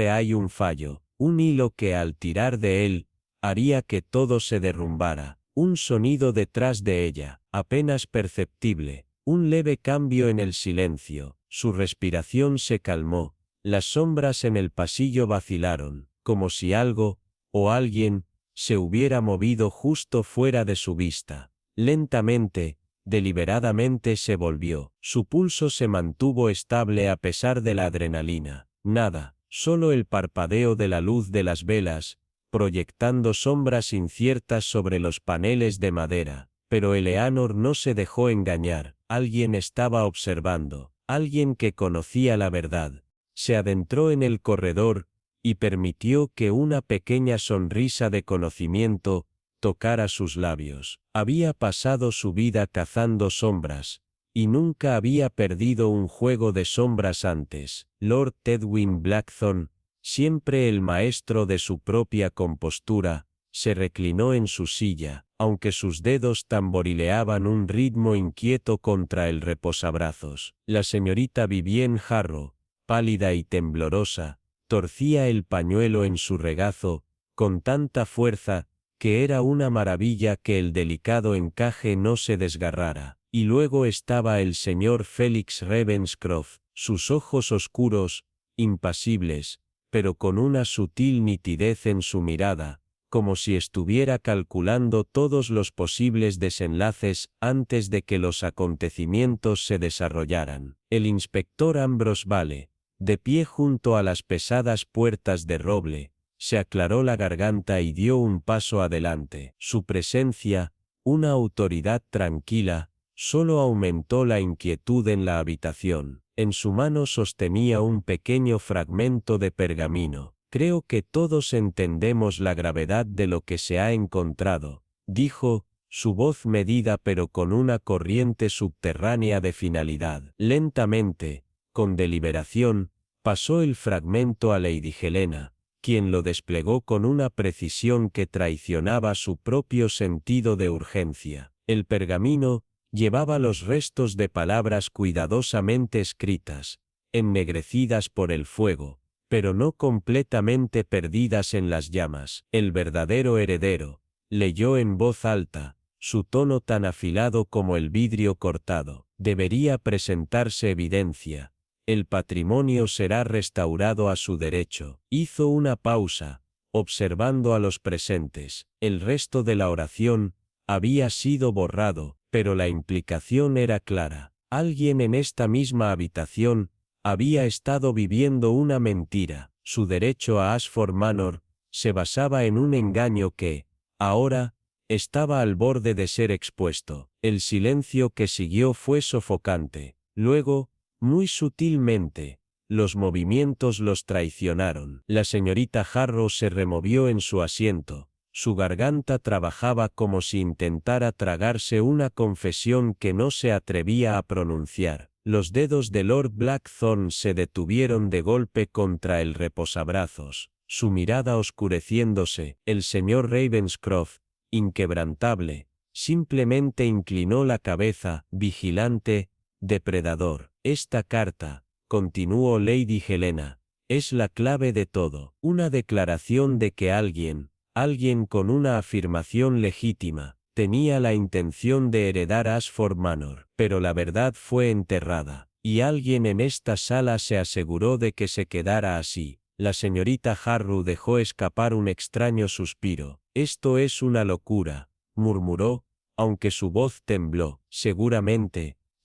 hay un fallo, un hilo que al tirar de él, haría que todo se derrumbara. Un sonido detrás de ella, apenas perceptible, un leve cambio en el silencio. Su respiración se calmó, las sombras en el pasillo vacilaron, como si algo, o alguien, se hubiera movido justo fuera de su vista. Lentamente, deliberadamente se volvió. Su pulso se mantuvo estable a pesar de la adrenalina. Nada, solo el parpadeo de la luz de las velas, proyectando sombras inciertas sobre los paneles de madera. Pero Eleanor no se dejó engañar. Alguien estaba observando, alguien que conocía la verdad. Se adentró en el corredor, y permitió que una pequeña sonrisa de conocimiento tocara sus labios. Había pasado su vida cazando sombras, y nunca había perdido un juego de sombras antes. Lord Edwin Blackthorne, siempre el maestro de su propia compostura, se reclinó en su silla, aunque sus dedos tamborileaban un ritmo inquieto contra el reposabrazos. La señorita Vivienne Harrow, pálida y temblorosa, torcía el pañuelo en su regazo, con tanta fuerza, que era una maravilla que el delicado encaje no se desgarrara. Y luego estaba el señor Félix Ravenscroft, sus ojos oscuros, impasibles, pero con una sutil nitidez en su mirada, como si estuviera calculando todos los posibles desenlaces antes de que los acontecimientos se desarrollaran. El inspector Ambrose Vale, de pie junto a las pesadas puertas de roble, se aclaró la garganta y dio un paso adelante. Su presencia, una autoridad tranquila, solo aumentó la inquietud en la habitación. En su mano sostenía un pequeño fragmento de pergamino. Creo que todos entendemos la gravedad de lo que se ha encontrado, dijo, su voz medida pero con una corriente subterránea de finalidad. Lentamente, con deliberación, pasó el fragmento a Lady Helena, quien lo desplegó con una precisión que traicionaba su propio sentido de urgencia. El pergamino llevaba los restos de palabras cuidadosamente escritas, ennegrecidas por el fuego, pero no completamente perdidas en las llamas. El verdadero heredero, leyó en voz alta, su tono tan afilado como el vidrio cortado. Debería presentarse evidencia. El patrimonio será restaurado a su derecho. Hizo una pausa, observando a los presentes. El resto de la oración había sido borrado, pero la implicación era clara. Alguien en esta misma habitación había estado viviendo una mentira. Su derecho a Ashford Manor se basaba en un engaño que, ahora, estaba al borde de ser expuesto. El silencio que siguió fue sofocante. Luego, muy sutilmente, los movimientos los traicionaron. La señorita Harrow se removió en su asiento. Su garganta trabajaba como si intentara tragarse una confesión que no se atrevía a pronunciar. Los dedos de Lord Blackthorne se detuvieron de golpe contra el reposabrazos, su mirada oscureciéndose. El señor Ravenscroft, inquebrantable, simplemente inclinó la cabeza, vigilante, depredador. Esta carta, continuó Lady Helena, es la clave de todo. Una declaración de que alguien con una afirmación legítima, tenía la intención de heredar Ashford Manor, pero la verdad fue enterrada, y alguien en esta sala se aseguró de que se quedara así. La señorita Harrow dejó escapar un extraño suspiro. Esto es una locura, murmuró, aunque su voz tembló.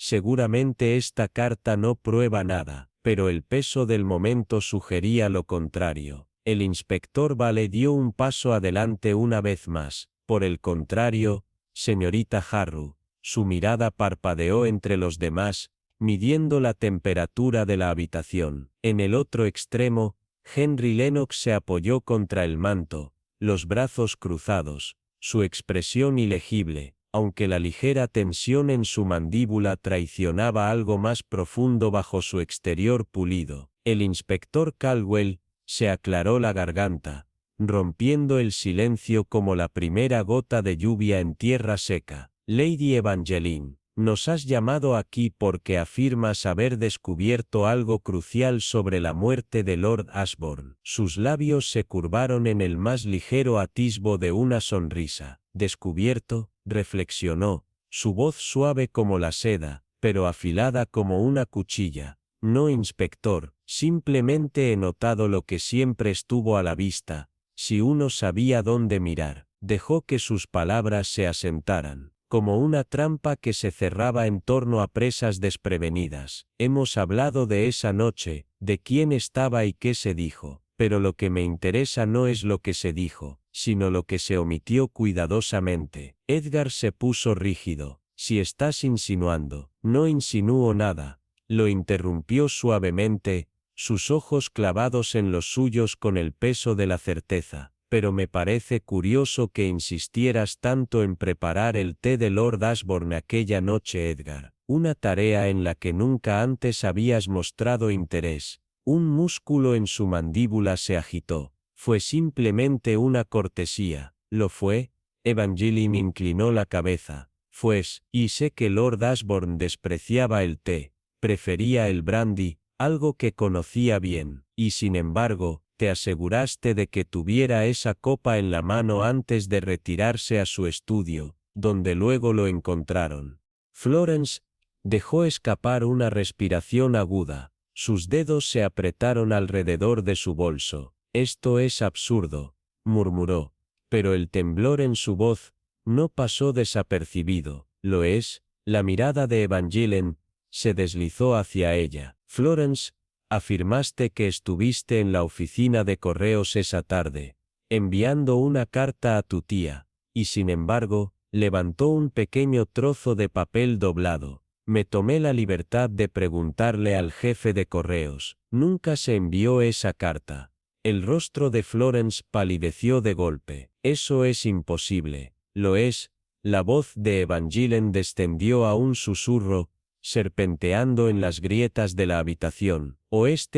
Seguramente esta carta no prueba nada, pero el peso del momento sugería lo contrario. El inspector Vale dio un paso adelante una vez más. Por el contrario, señorita Harrow, su mirada parpadeó entre los demás, midiendo la temperatura de la habitación. En el otro extremo, Henry Lennox se apoyó contra el manto, los brazos cruzados, su expresión ilegible, aunque la ligera tensión en su mandíbula traicionaba algo más profundo bajo su exterior pulido. El inspector Caldwell se aclaró la garganta, rompiendo el silencio como la primera gota de lluvia en tierra seca. Lady Evangeline, nos has llamado aquí porque afirmas haber descubierto algo crucial sobre la muerte de Lord Ashbourne. Sus labios se curvaron en el más ligero atisbo de una sonrisa. Descubierto, reflexionó, su voz suave como la seda, pero afilada como una cuchilla. No, inspector, simplemente he notado lo que siempre estuvo a la vista, si uno sabía dónde mirar. Dejó que sus palabras se asentaran, como una trampa que se cerraba en torno a presas desprevenidas. Hemos hablado de esa noche, de quién estaba y qué se dijo, pero lo que me interesa no es lo que se dijo, sino lo que se omitió cuidadosamente. Edgar se puso rígido. Si estás insinuando, no insinúo nada, lo interrumpió suavemente, sus ojos clavados en los suyos con el peso de la certeza. pero me parece curioso que insistieras tanto en preparar el té de Lord Ashbourne aquella noche, Edgar, una tarea en la que nunca antes habías mostrado interés. Un músculo en su mandíbula se agitó. Fue simplemente una cortesía. ¿Lo fue? Evangeline inclinó la cabeza. Pues, y sé que Lord Ashbourne despreciaba el té, prefería el brandy, algo que conocía bien, y sin embargo, te aseguraste de que tuviera esa copa en la mano antes de retirarse a su estudio, donde luego lo encontraron. Florence dejó escapar una respiración aguda. Sus dedos se apretaron alrededor de su bolso. Esto es absurdo, murmuró, pero el temblor en su voz no pasó desapercibido. ¿Lo es? La mirada de Evangeline se deslizó hacia ella. Florence, afirmaste que estuviste en la oficina de correos esa tarde, enviando una carta a tu tía, y sin embargo, levantó un pequeño trozo de papel doblado. Me tomé la libertad de preguntarle al jefe de correos. Nunca se envió esa carta. El rostro de Florence palideció de golpe. Eso es imposible. Lo es. La voz de Evangeline descendió a un susurro, serpenteando en las grietas de la habitación.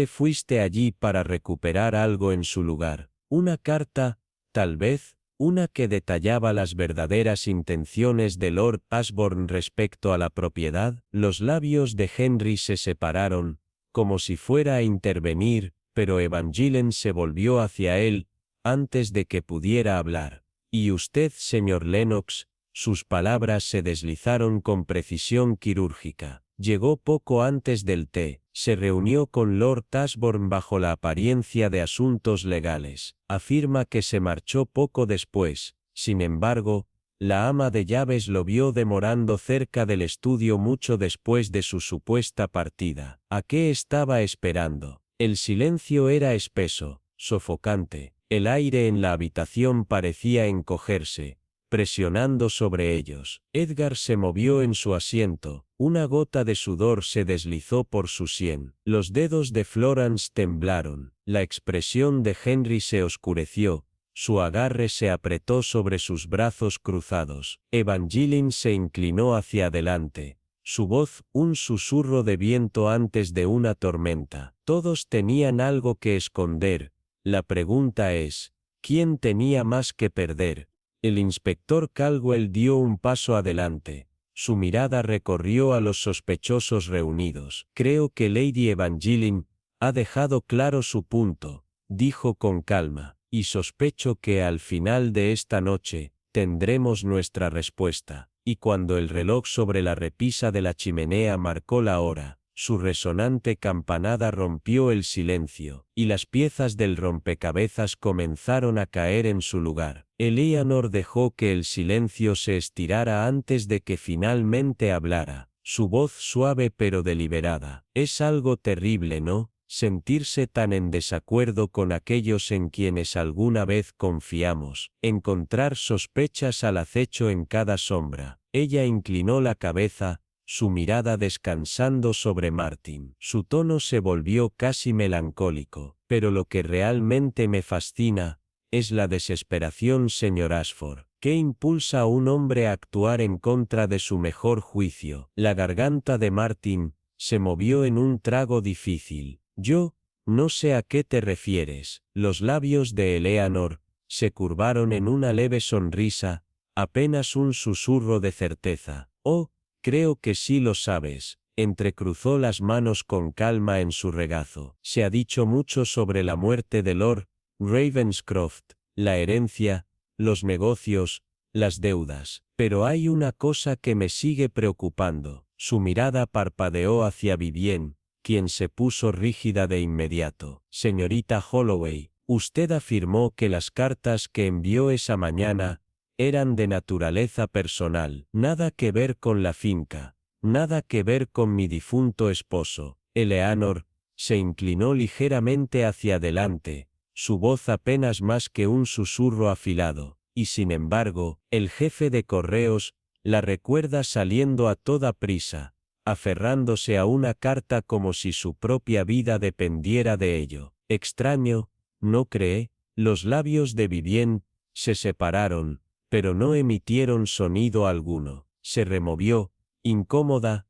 Fuiste allí para recuperar algo en su lugar. Una carta, tal vez, una que detallaba las verdaderas intenciones de Lord Ashbourne respecto a la propiedad. Los labios de Henry se separaron, como si fuera a intervenir, pero Evangeline se volvió hacia él, antes de que pudiera hablar. ¿Y usted, señor Lennox? Sus palabras se deslizaron con precisión quirúrgica. Llegó poco antes del té, se reunió con Lord Ashbourne bajo la apariencia de asuntos legales. Afirma que se marchó poco después. Sin embargo, la ama de llaves lo vio demorando cerca del estudio mucho después de su supuesta partida. ¿A qué estaba esperando? El silencio era espeso, sofocante. El aire en la habitación parecía encogerse, presionando sobre ellos. Edgar se movió en su asiento. Una gota de sudor se deslizó por su sien. Los dedos de Florence temblaron. La expresión de Henry se oscureció. Su agarre se apretó sobre sus brazos cruzados. Evangeline se inclinó hacia adelante. Su voz, un susurro de viento antes de una tormenta. Todos tenían algo que esconder. La pregunta es, ¿quién tenía más que perder? El inspector Caldwell dio un paso adelante. Su mirada recorrió a los sospechosos reunidos. Creo que Lady Evangeline ha dejado claro su punto, dijo con calma, y sospecho que al final de esta noche tendremos nuestra respuesta. Y cuando el reloj sobre la repisa de la chimenea marcó la hora, su resonante campanada rompió el silencio, y las piezas del rompecabezas comenzaron a caer en su lugar. Eleanor dejó que el silencio se estirara antes de que finalmente hablara. Su voz suave pero deliberada. Es algo terrible, ¿no? Sentirse tan en desacuerdo con aquellos en quienes alguna vez confiamos. Encontrar sospechas al acecho en cada sombra. Ella inclinó la cabeza, su mirada descansando sobre Martin. Su tono se volvió casi melancólico. Pero lo que realmente me fascina es la desesperación, señor Ashford. ¿Qué impulsa a un hombre a actuar en contra de su mejor juicio? La garganta de Martin se movió en un trago difícil. Yo no sé a qué te refieres. Los labios de Eleanor se curvaron en una leve sonrisa, apenas un susurro de certeza. Oh, creo que sí lo sabes. Entrecruzó las manos con calma en su regazo. Se ha dicho mucho sobre la muerte de Lord Ravenscroft, la herencia, los negocios, las deudas. Pero hay una cosa que me sigue preocupando. Su mirada parpadeó hacia Vivien, quien se puso rígida de inmediato. Señorita Holloway, usted afirmó que las cartas que envió esa mañana eran de naturaleza personal. Nada que ver con la finca. Nada que ver con mi difunto esposo. Eleanor se inclinó ligeramente hacia adelante, su voz apenas más que un susurro afilado, y sin embargo, el jefe de correos la recuerda saliendo a toda prisa, aferrándose a una carta como si su propia vida dependiera de ello. Extraño, ¿no cree? Los labios de Vivien se separaron, pero no emitieron sonido alguno. Se removió, incómoda.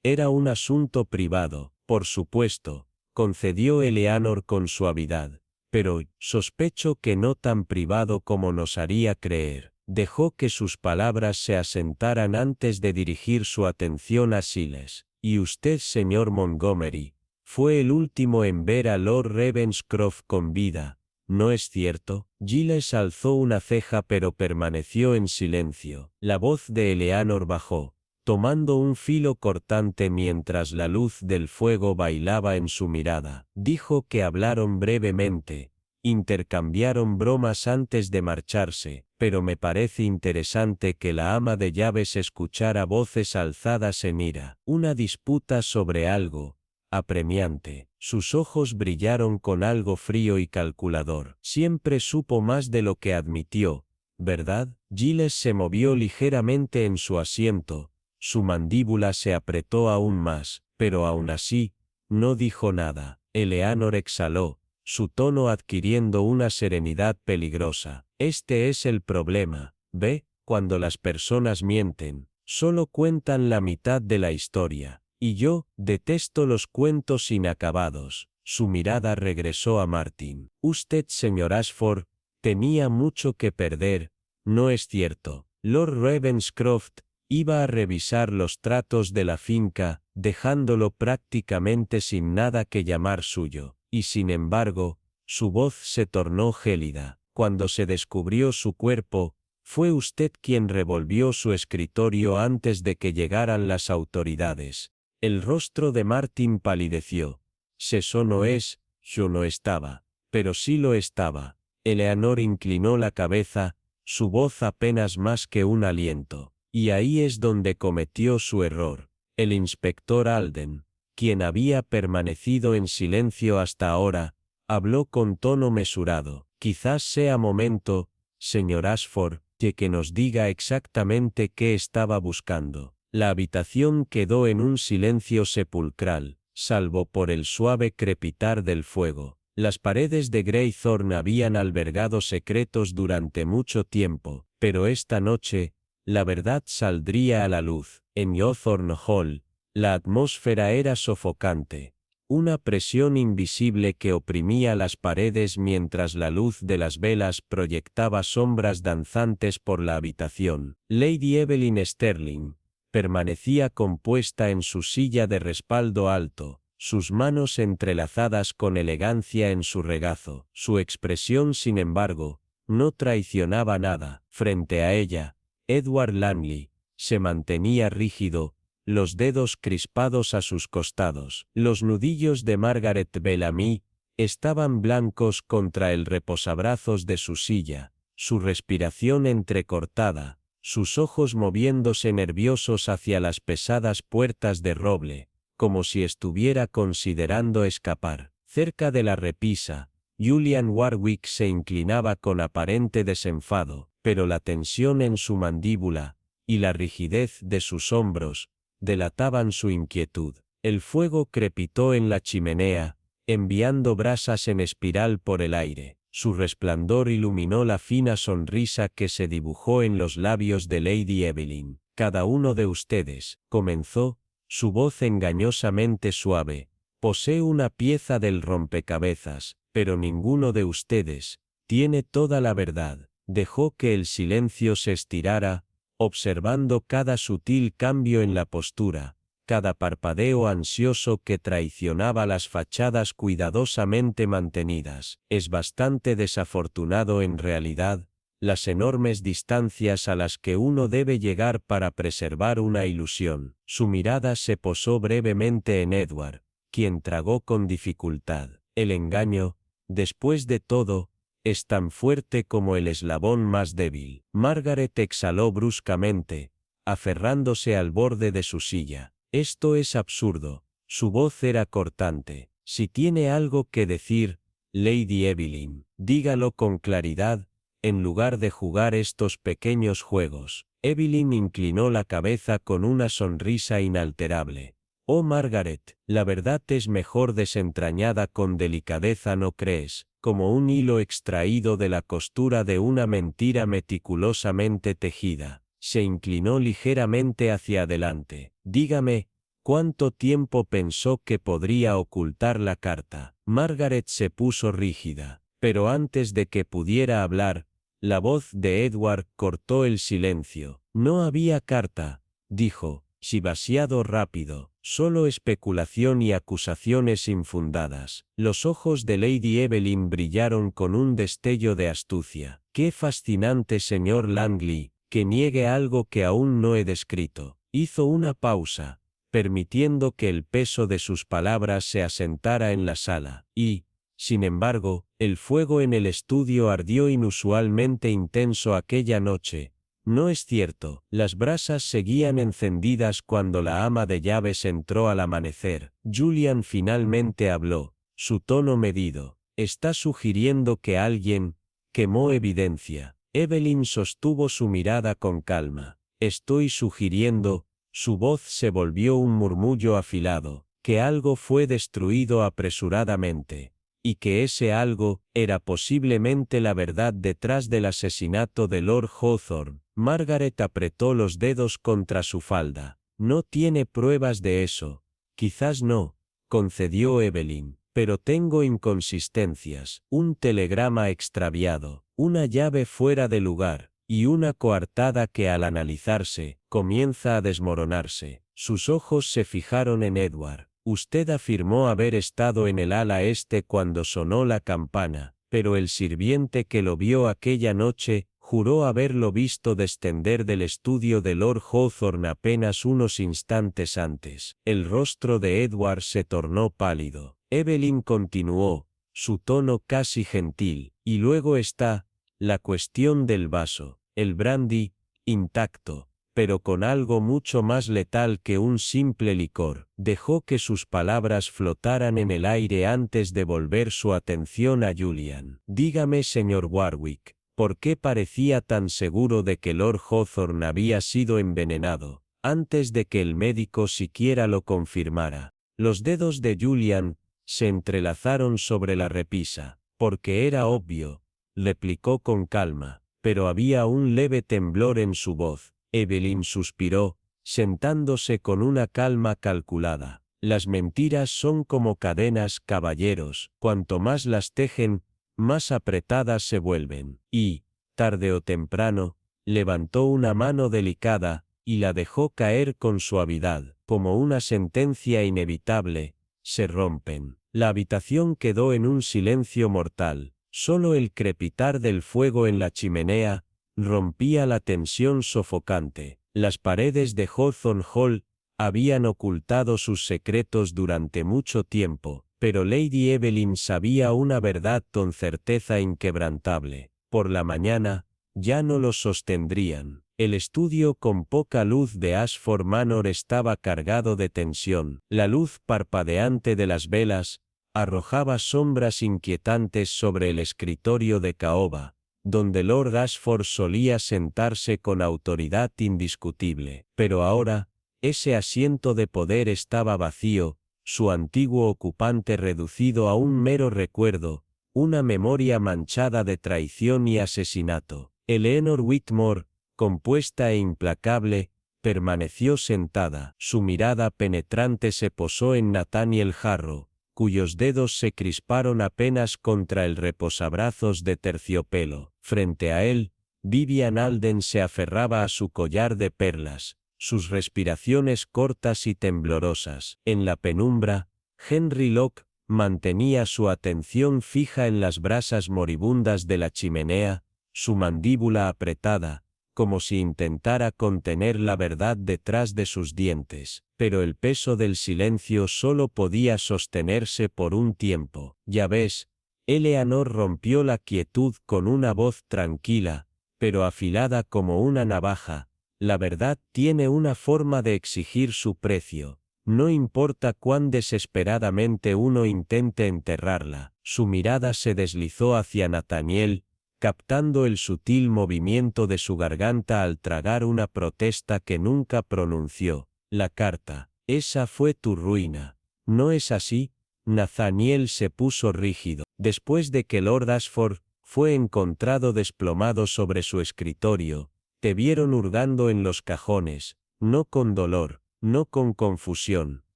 Era un asunto privado, por supuesto, concedió Eleanor con suavidad, pero sospecho que no tan privado como nos haría creer. Dejó que sus palabras se asentaran antes de dirigir su atención a Siles. Y usted, señor Montgomery, fue el último en ver a Lord Ravenscroft con vida, ¿no es cierto? Giles alzó una ceja pero permaneció en silencio. La voz de Eleanor bajó, tomando un filo cortante mientras la luz del fuego bailaba en su mirada. Dijo que hablaron brevemente, intercambiaron bromas antes de marcharse, pero me parece interesante que la ama de llaves escuchara voces alzadas en ira. Una disputa sobre algo apremiante. Sus ojos brillaron con algo frío y calculador. Siempre supo más de lo que admitió, ¿verdad? Giles se movió ligeramente en su asiento, su mandíbula se apretó aún más, pero aún así, no dijo nada. Eleanor exhaló, su tono adquiriendo una serenidad peligrosa. Este es el problema, ¿ve? Cuando las personas mienten, solo cuentan la mitad de la historia. Y yo detesto los cuentos inacabados. Su mirada regresó a Martin. Usted, señor Ashford, tenía mucho que perder, ¿no es cierto? Lord Ravenscroft iba a revisar los tratos de la finca, dejándolo prácticamente sin nada que llamar suyo. Y sin embargo, su voz se tornó gélida. Cuando se descubrió su cuerpo, fue usted quien revolvió su escritorio antes de que llegaran las autoridades. El rostro de Martin palideció. Eso no es, yo no estaba. Pero sí lo estaba. Eleanor inclinó la cabeza, su voz apenas más que un aliento. Y ahí es donde cometió su error. El inspector Alden, quien había permanecido en silencio hasta ahora, habló con tono mesurado. Quizás sea momento, señor Ashford, de que nos diga exactamente qué estaba buscando. La habitación quedó en un silencio sepulcral, salvo por el suave crepitar del fuego. Las paredes de Greythorn habían albergado secretos durante mucho tiempo, pero esta noche, la verdad saldría a la luz. En Hawthorne Hall, la atmósfera era sofocante. Una presión invisible que oprimía las paredes mientras la luz de las velas proyectaba sombras danzantes por la habitación. Lady Evelyn Sterling permanecía compuesta en su silla de respaldo alto, sus manos entrelazadas con elegancia en su regazo. Su expresión, sin embargo, no traicionaba nada. Frente a ella, Edward Langley se mantenía rígido, los dedos crispados a sus costados. Los nudillos de Margaret Bellamy estaban blancos contra el reposabrazos de su silla, su respiración entrecortada, sus ojos moviéndose nerviosos hacia las pesadas puertas de roble, como si estuviera considerando escapar. Cerca de la repisa, Julian Warwick se inclinaba con aparente desenfado, pero la tensión en su mandíbula y la rigidez de sus hombros delataban su inquietud. El fuego crepitó en la chimenea, enviando brasas en espiral por el aire. Su resplandor iluminó la fina sonrisa que se dibujó en los labios de Lady Evelyn. Cada uno de ustedes, comenzó, su voz engañosamente suave, posee una pieza del rompecabezas, pero ninguno de ustedes tiene toda la verdad. Dejó que el silencio se estirara, observando cada sutil cambio en la postura, cada parpadeo ansioso que traicionaba las fachadas cuidadosamente mantenidas. Es bastante desafortunado en realidad, las enormes distancias a las que uno debe llegar para preservar una ilusión. Su mirada se posó brevemente en Edward, quien tragó con dificultad. El engaño, después de todo, es tan fuerte como el eslabón más débil. Margaret exhaló bruscamente, aferrándose al borde de su silla. Esto es absurdo. Su voz era cortante. Si tiene algo que decir, Lady Evelyn, dígalo con claridad, en lugar de jugar estos pequeños juegos. Evelyn inclinó la cabeza con una sonrisa inalterable. Oh Margaret, la verdad es mejor desentrañada con delicadeza, ¿no crees? Como un hilo extraído de la costura de una mentira meticulosamente tejida. Se inclinó ligeramente hacia adelante. Dígame, ¿cuánto tiempo pensó que podría ocultar la carta? Margaret se puso rígida, pero antes de que pudiera hablar, la voz de Edward cortó el silencio. No había carta, dijo, demasiado rápido, solo especulación y acusaciones infundadas. Los ojos de Lady Evelyn brillaron con un destello de astucia. ¡Qué fascinante, señor Langley, que niegue algo que aún no he descrito! Hizo una pausa, permitiendo que el peso de sus palabras se asentara en la sala, y, sin embargo, el fuego en el estudio ardió inusualmente intenso aquella noche. No es cierto, las brasas seguían encendidas cuando la ama de llaves entró al amanecer. Julian finalmente habló, su tono medido. Está sugiriendo que alguien quemó evidencia. Evelyn sostuvo su mirada con calma. Estoy sugiriendo, su voz se volvió un murmullo afilado, que algo fue destruido apresuradamente. Y que ese algo era posiblemente la verdad detrás del asesinato de Lord Hawthorne. Margaret apretó los dedos contra su falda. No tiene pruebas de eso. Quizás no, concedió Evelyn, pero tengo inconsistencias, un telegrama extraviado, una llave fuera de lugar, y una coartada que al analizarse, comienza a desmoronarse. Sus ojos se fijaron en Edward. Usted afirmó haber estado en el ala este cuando sonó la campana, pero el sirviente que lo vio aquella noche, juró haberlo visto descender del estudio de Lord Hawthorne apenas unos instantes antes. El rostro de Edward se tornó pálido. Evelyn continuó, su tono casi gentil, y luego está la cuestión del vaso, el brandy, intacto, pero con algo mucho más letal que un simple licor. Dejó que sus palabras flotaran en el aire antes de volver su atención a Julian. Dígame, señor Warwick, ¿por qué parecía tan seguro de que Lord Hawthorne había sido envenenado, antes de que el médico siquiera lo confirmara? Los dedos de Julian se entrelazaron sobre la repisa. Porque era obvio, replicó con calma, pero había un leve temblor en su voz. Evelyn suspiró, sentándose con una calma calculada. Las mentiras son como cadenas, caballeros, cuanto más las tejen, más apretadas se vuelven. Y, tarde o temprano, levantó una mano delicada, y la dejó caer con suavidad, como una sentencia inevitable, se rompen. La habitación quedó en un silencio mortal. Solo el crepitar del fuego en la chimenea rompía la tensión sofocante. Las paredes de Hawthorne Hall habían ocultado sus secretos durante mucho tiempo, pero Lady Evelyn sabía una verdad con certeza inquebrantable. Por la mañana, ya no los sostendrían. El estudio con poca luz de Ashford Manor estaba cargado de tensión. La luz parpadeante de las velas arrojaba sombras inquietantes sobre el escritorio de caoba, donde Lord Ashford solía sentarse con autoridad indiscutible. Pero ahora, ese asiento de poder estaba vacío, su antiguo ocupante reducido a un mero recuerdo, una memoria manchada de traición y asesinato. Eleanor Whitmore, compuesta e implacable, permaneció sentada. Su mirada penetrante se posó en Nathaniel Harrow, cuyos dedos se crisparon apenas contra el reposabrazos de terciopelo. Frente a él, Vivian Alden se aferraba a su collar de perlas, sus respiraciones cortas y temblorosas. En la penumbra, Henry Locke mantenía su atención fija en las brasas moribundas de la chimenea, su mandíbula apretada, como si intentara contener la verdad detrás de sus dientes, pero el peso del silencio solo podía sostenerse por un tiempo. Ya ves, Eleanor rompió la quietud con una voz tranquila, pero afilada como una navaja. La verdad tiene una forma de exigir su precio. No importa cuán desesperadamente uno intente enterrarla. Su mirada se deslizó hacia Nathaniel, captando el sutil movimiento de su garganta al tragar una protesta que nunca pronunció. La carta, Esa fue tu ruina. ¿No es así? Nathaniel se puso rígido. Después de que Lord Ashford fue encontrado desplomado sobre su escritorio, te vieron hurgando en los cajones, no con dolor, no con confusión,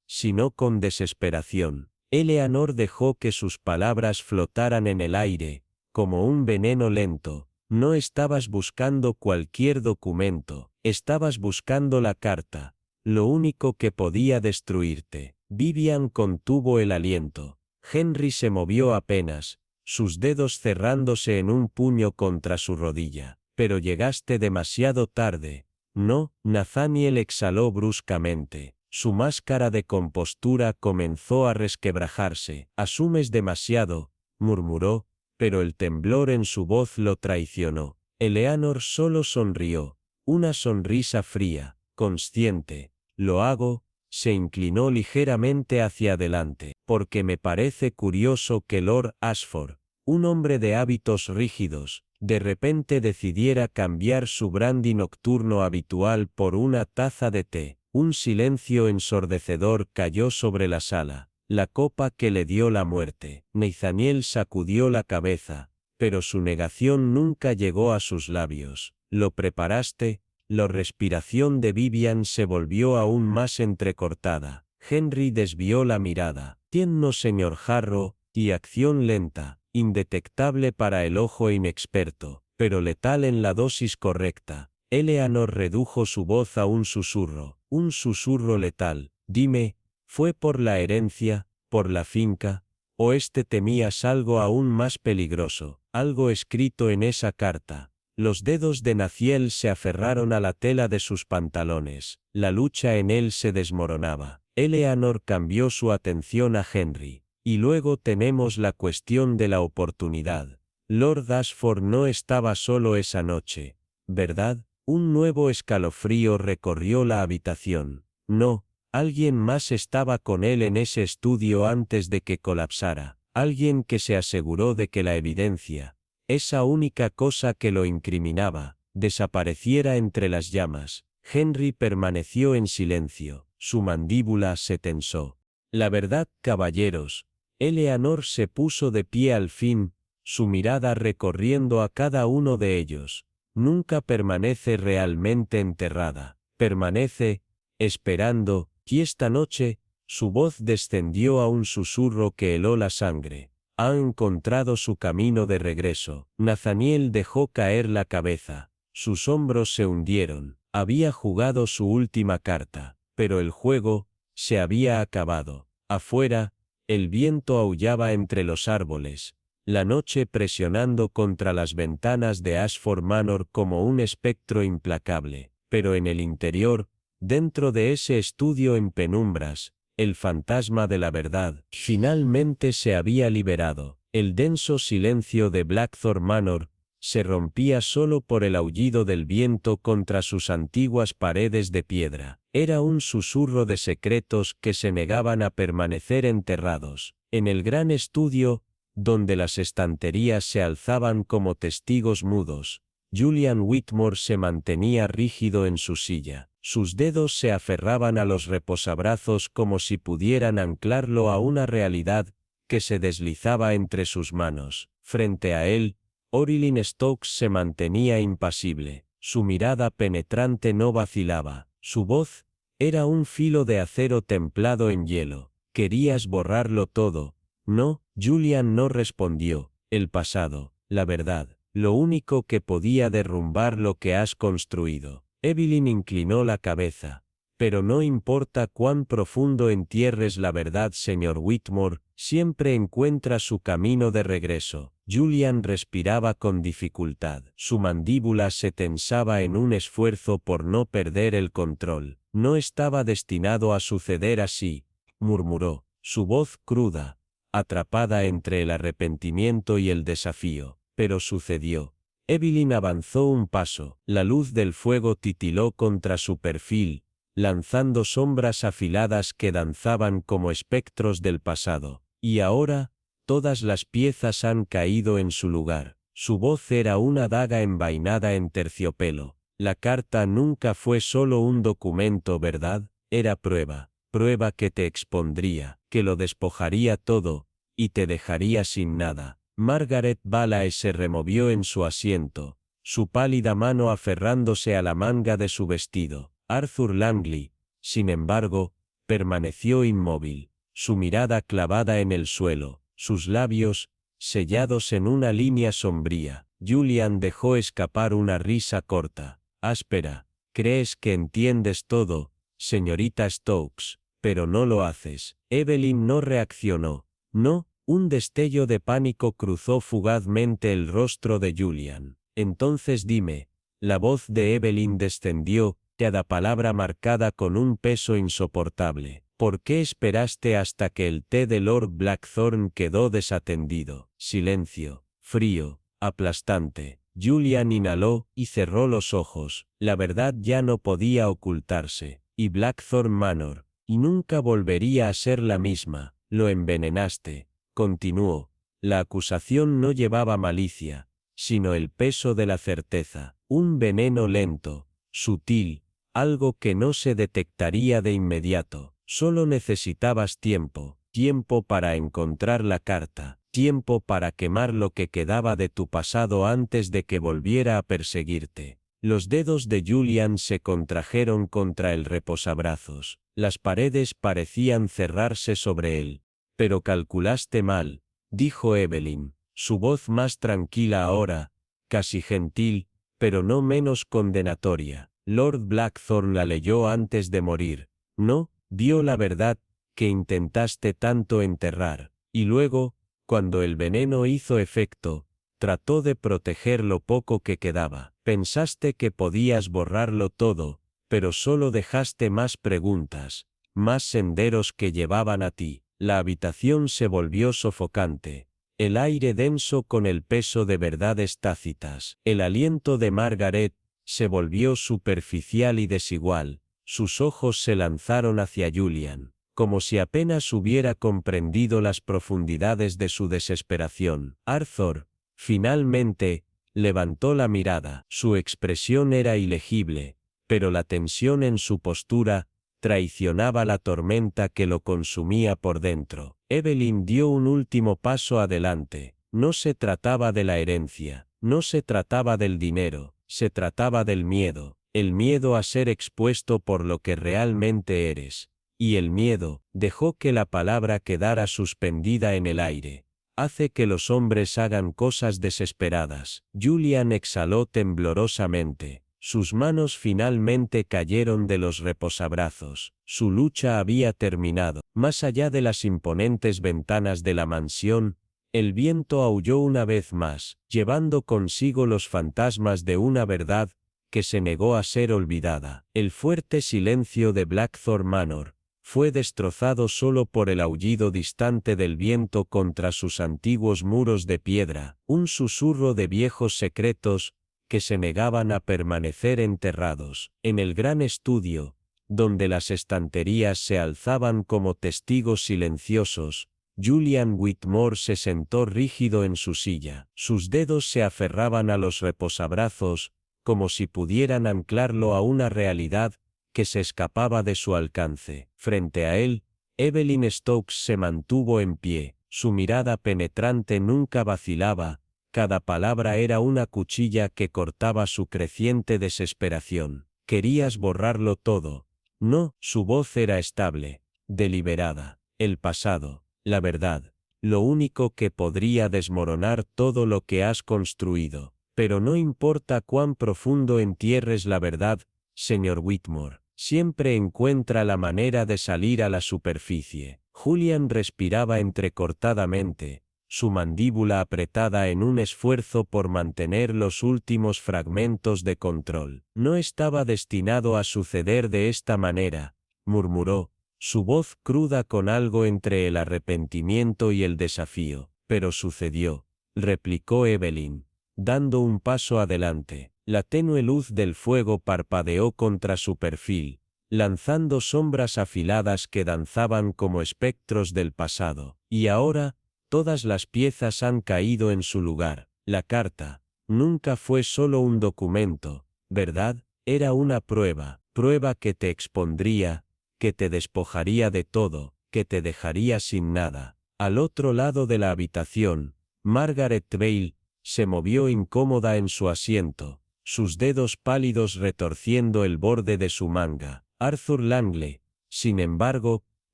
sino con desesperación. Eleanor dejó que sus palabras flotaran en el aire, como un veneno lento. No estabas buscando cualquier documento, estabas buscando la carta, lo único que podía destruirte. Vivian contuvo el aliento. Henry se movió apenas, sus dedos cerrándose en un puño contra su rodilla. Pero llegaste demasiado tarde. No, Nathaniel exhaló bruscamente. Su máscara de compostura comenzó a resquebrajarse. Asumes demasiado, murmuró, pero el temblor en su voz lo traicionó. Eleanor solo sonrió, una sonrisa fría, consciente. Lo hago, se inclinó ligeramente hacia adelante, porque me parece curioso que Lord Ashford, un hombre de hábitos rígidos, de repente decidiera cambiar su brandy nocturno habitual por una taza de té. Un silencio ensordecedor cayó sobre la sala, la copa que le dio la muerte. Nathaniel sacudió la cabeza, pero su negación nunca llegó a sus labios. ¿Lo preparaste? La respiración de Vivian se volvió aún más entrecortada. Henry desvió la mirada. Tierno señor Jarro, y acción lenta, indetectable para el ojo inexperto, pero letal en la dosis correcta. Eleanor redujo su voz a un susurro letal. Dime, ¿fue por la herencia, por la finca? ¿O temías algo aún más peligroso, algo escrito en esa carta? Los dedos de Nathaniel se aferraron a la tela de sus pantalones, la lucha en él se desmoronaba. Eleanor cambió su atención a Henry. Y luego tenemos la cuestión de la oportunidad. Lord Ashford no estaba solo esa noche, ¿verdad? Un nuevo escalofrío recorrió la habitación. No, alguien más estaba con él en ese estudio antes de que colapsara. Alguien que se aseguró de que la evidencia, esa única cosa que lo incriminaba, desapareciera entre las llamas. Henry permaneció en silencio, su mandíbula se tensó. La verdad, caballeros. Eleanor se puso de pie al fin, su mirada recorriendo a cada uno de ellos. Nunca permanece realmente enterrada. Permanece, esperando, y esta noche, su voz descendió a un susurro que heló la sangre. Ha encontrado su camino de regreso. Nathaniel dejó caer la cabeza. Sus hombros se hundieron. Había jugado su última carta, pero el juego se había acabado. Afuera, el viento aullaba entre los árboles, la noche presionando contra las ventanas de Ashford Manor como un espectro implacable, pero en el interior, dentro de ese estudio en penumbras, el fantasma de la verdad finalmente se había liberado. El denso silencio de Blackthorn Manor se rompía solo por el aullido del viento contra sus antiguas paredes de piedra. Era un susurro de secretos que se negaban a permanecer enterrados. En el gran estudio, donde las estanterías se alzaban como testigos mudos, Julian Whitmore se mantenía rígido en su silla. Sus dedos se aferraban a los reposabrazos como si pudieran anclarlo a una realidad que se deslizaba entre sus manos. Frente a él, Orlin Stokes se mantenía impasible. Su mirada penetrante no vacilaba. Su voz era un filo de acero templado en hielo. ¿Querías borrarlo todo? No, Julian no respondió. El pasado, la verdad, lo único que podía derrumbar lo que has construido. Evelyn inclinó la cabeza. Pero no importa cuán profundo entierres la verdad, señor Whitmore, siempre encuentra su camino de regreso. Julian respiraba con dificultad. Su mandíbula se tensaba en un esfuerzo por no perder el control. No estaba destinado a suceder así, murmuró, su voz cruda, atrapada entre el arrepentimiento y el desafío. Pero sucedió. Evelyn avanzó un paso. La luz del fuego titiló contra su perfil, lanzando sombras afiladas que danzaban como espectros del pasado. Y ahora, todas las piezas han caído en su lugar. Su voz era una daga envainada en terciopelo. La carta nunca fue solo un documento, ¿verdad? Era prueba. prueba que te expondría, que lo despojaría todo, y te dejaría sin nada. Margaret Balae se removió en su asiento, su pálida mano aferrándose a la manga de su vestido. Arthur Langley, sin embargo, permaneció inmóvil, su mirada clavada en el suelo, sus labios, sellados en una línea sombría. Julian dejó escapar una risa corta, áspera. «Crees que entiendes todo, señorita Stokes, pero no lo haces». Evelyn no reaccionó. No, un destello de pánico cruzó fugazmente el rostro de Julian. «Entonces dime». La voz de Evelyn descendió, cada palabra marcada con un peso insoportable. «¿Por qué esperaste hasta que el té de Lord Blackthorn quedó desatendido?» Silencio, frío, aplastante. Julian inhaló y cerró los ojos. La verdad ya no podía ocultarse. Y Blackthorn Manor, y nunca volvería a ser la misma. Lo envenenaste, continuó. La acusación no llevaba malicia, sino el peso de la certeza. Un veneno lento, sutil, algo que no se detectaría de inmediato. Solo necesitabas tiempo, tiempo para encontrar la carta, tiempo para quemar lo que quedaba de tu pasado antes de que volviera a perseguirte. Los dedos de Julian se contrajeron contra el reposabrazos. Las paredes parecían cerrarse sobre él. «Pero calculaste mal», dijo Evelyn, su voz más tranquila ahora, casi gentil, pero no menos condenatoria. Lord Blackthorn la leyó antes de morir. No, vio la verdad que intentaste tanto enterrar, y luego, cuando el veneno hizo efecto, trató de proteger lo poco que quedaba. Pensaste que podías borrarlo todo, pero solo dejaste más preguntas, más senderos que llevaban a ti. La habitación se volvió sofocante, el aire denso con el peso de verdades tácitas. El aliento de Margaret se volvió superficial y desigual, sus ojos se lanzaron hacia Julian, como si apenas hubiera comprendido las profundidades de su desesperación. Arthur, finalmente, levantó la mirada. Su expresión era ilegible, pero la tensión en su postura traicionaba la tormenta que lo consumía por dentro. Evelyn dio un último paso adelante. No se trataba de la herencia, no se trataba del dinero, se trataba del miedo, el miedo a ser expuesto por lo que realmente eres. Y el miedo, dejó que la palabra quedara suspendida en el aire, hace que los hombres hagan cosas desesperadas. Julian exhaló temblorosamente. Sus manos finalmente cayeron de los reposabrazos. Su lucha había terminado. Más allá de las imponentes ventanas de la mansión, el viento aulló una vez más, llevando consigo los fantasmas de una verdad que se negó a ser olvidada. El fuerte silencio de Blackthorn Manor fue destrozado solo por el aullido distante del viento contra sus antiguos muros de piedra, un susurro de viejos secretos que se negaban a permanecer enterrados. En el gran estudio, donde las estanterías se alzaban como testigos silenciosos, Julian Whitmore se sentó rígido en su silla. Sus dedos se aferraban a los reposabrazos, como si pudieran anclarlo a una realidad que se escapaba de su alcance. Frente a él, Evelyn Stokes se mantuvo en pie. Su mirada penetrante nunca vacilaba. Cada palabra era una cuchilla que cortaba su creciente desesperación. «Querías borrarlo todo». No, su voz era estable, deliberada. «El pasado, la verdad, lo único que podría desmoronar todo lo que has construido. Pero no importa cuán profundo entierres la verdad, señor Whitmore, siempre encuentra la manera de salir a la superficie». Julian respiraba entrecortadamente, su mandíbula apretada en un esfuerzo por mantener los últimos fragmentos de control. «No estaba destinado a suceder de esta manera», murmuró, su voz cruda con algo entre el arrepentimiento y el desafío. «Pero sucedió», replicó Evelyn, dando un paso adelante. La tenue luz del fuego parpadeó contra su perfil, lanzando sombras afiladas que danzaban como espectros del pasado. «Y ahora, todas las piezas han caído en su lugar. La carta nunca fue solo un documento, ¿verdad? Era una prueba, prueba que te expondría, que te despojaría de todo, que te dejaría sin nada. Al otro lado de la habitación, Margaret Vale se movió incómoda en su asiento, sus dedos pálidos retorciendo el borde de su manga. Arthur Langley, sin embargo,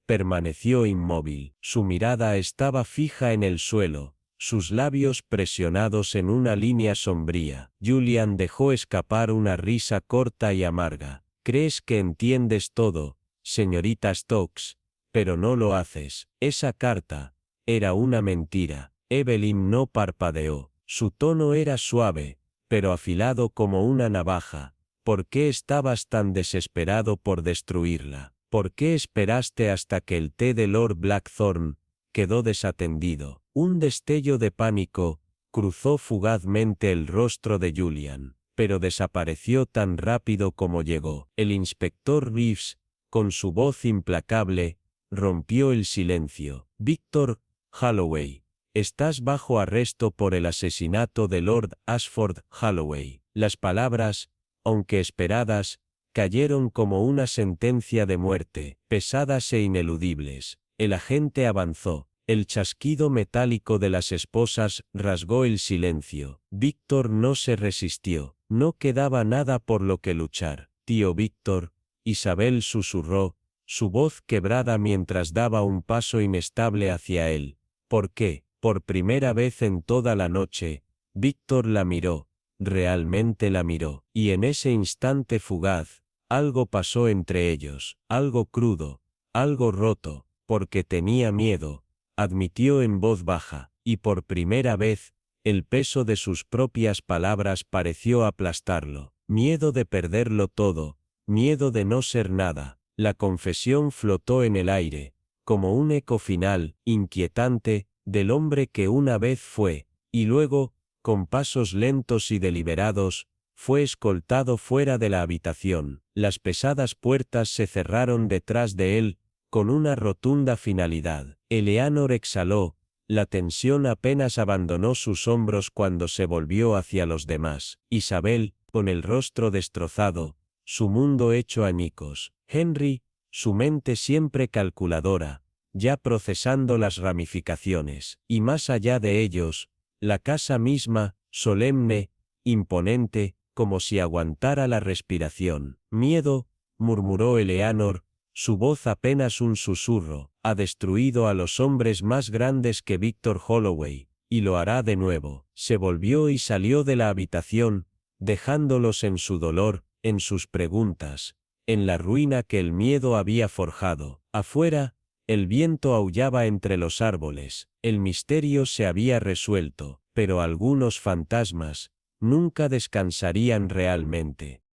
permaneció inmóvil. Su mirada estaba fija en el suelo, sus labios presionados en una línea sombría. Julian dejó escapar una risa corta y amarga. «Crees que entiendes todo, señorita Stokes, pero no lo haces. Esa carta era una mentira». Evelyn no parpadeó. Su tono era suave, pero afilado como una navaja. «¿Por qué estabas tan desesperado por destruirla? ¿Por qué esperaste hasta que el té de Lord Blackthorn quedó desatendido?» Un destello de pánico cruzó fugazmente el rostro de Julian, pero desapareció tan rápido como llegó. El inspector Reeves, con su voz implacable, rompió el silencio. «Víctor Holloway, estás bajo arresto por el asesinato de Lord Ashford Holloway». Las palabras, aunque esperadas, cayeron como una sentencia de muerte, pesadas e ineludibles. El agente avanzó. El chasquido metálico de las esposas rasgó el silencio. Víctor no se resistió. No quedaba nada por lo que luchar. «Tío Víctor», Isabel susurró, su voz quebrada mientras daba un paso inestable hacia él. «¿Por qué?» Por primera vez en toda la noche, Víctor la miró, realmente la miró, y en ese instante fugaz, algo pasó entre ellos, algo crudo, algo roto, porque tenía miedo, admitió en voz baja, y por primera vez, el peso de sus propias palabras pareció aplastarlo. Miedo de perderlo todo, miedo de no ser nada. La confesión flotó en el aire, como un eco final, inquietante, del hombre que una vez fue, y luego, con pasos lentos y deliberados, fue escoltado fuera de la habitación. Las pesadas puertas se cerraron detrás de él, con una rotunda finalidad. Eleanor exhaló, la tensión apenas abandonó sus hombros cuando se volvió hacia los demás. Isabel, con el rostro destrozado, su mundo hecho añicos. Henry, su mente siempre calculadora, ya procesando las ramificaciones. Y más allá de ellos, la casa misma, solemne, imponente, como si aguantara la respiración. «Miedo», murmuró Eleanor, su voz apenas un susurro, «ha destruido a los hombres más grandes que Víctor Holloway, y lo hará de nuevo». Se volvió y salió de la habitación, dejándolos en su dolor, en sus preguntas, en la ruina que el miedo había forjado. Afuera, el viento aullaba entre los árboles, el misterio se había resuelto, pero algunos fantasmas nunca descansarían realmente.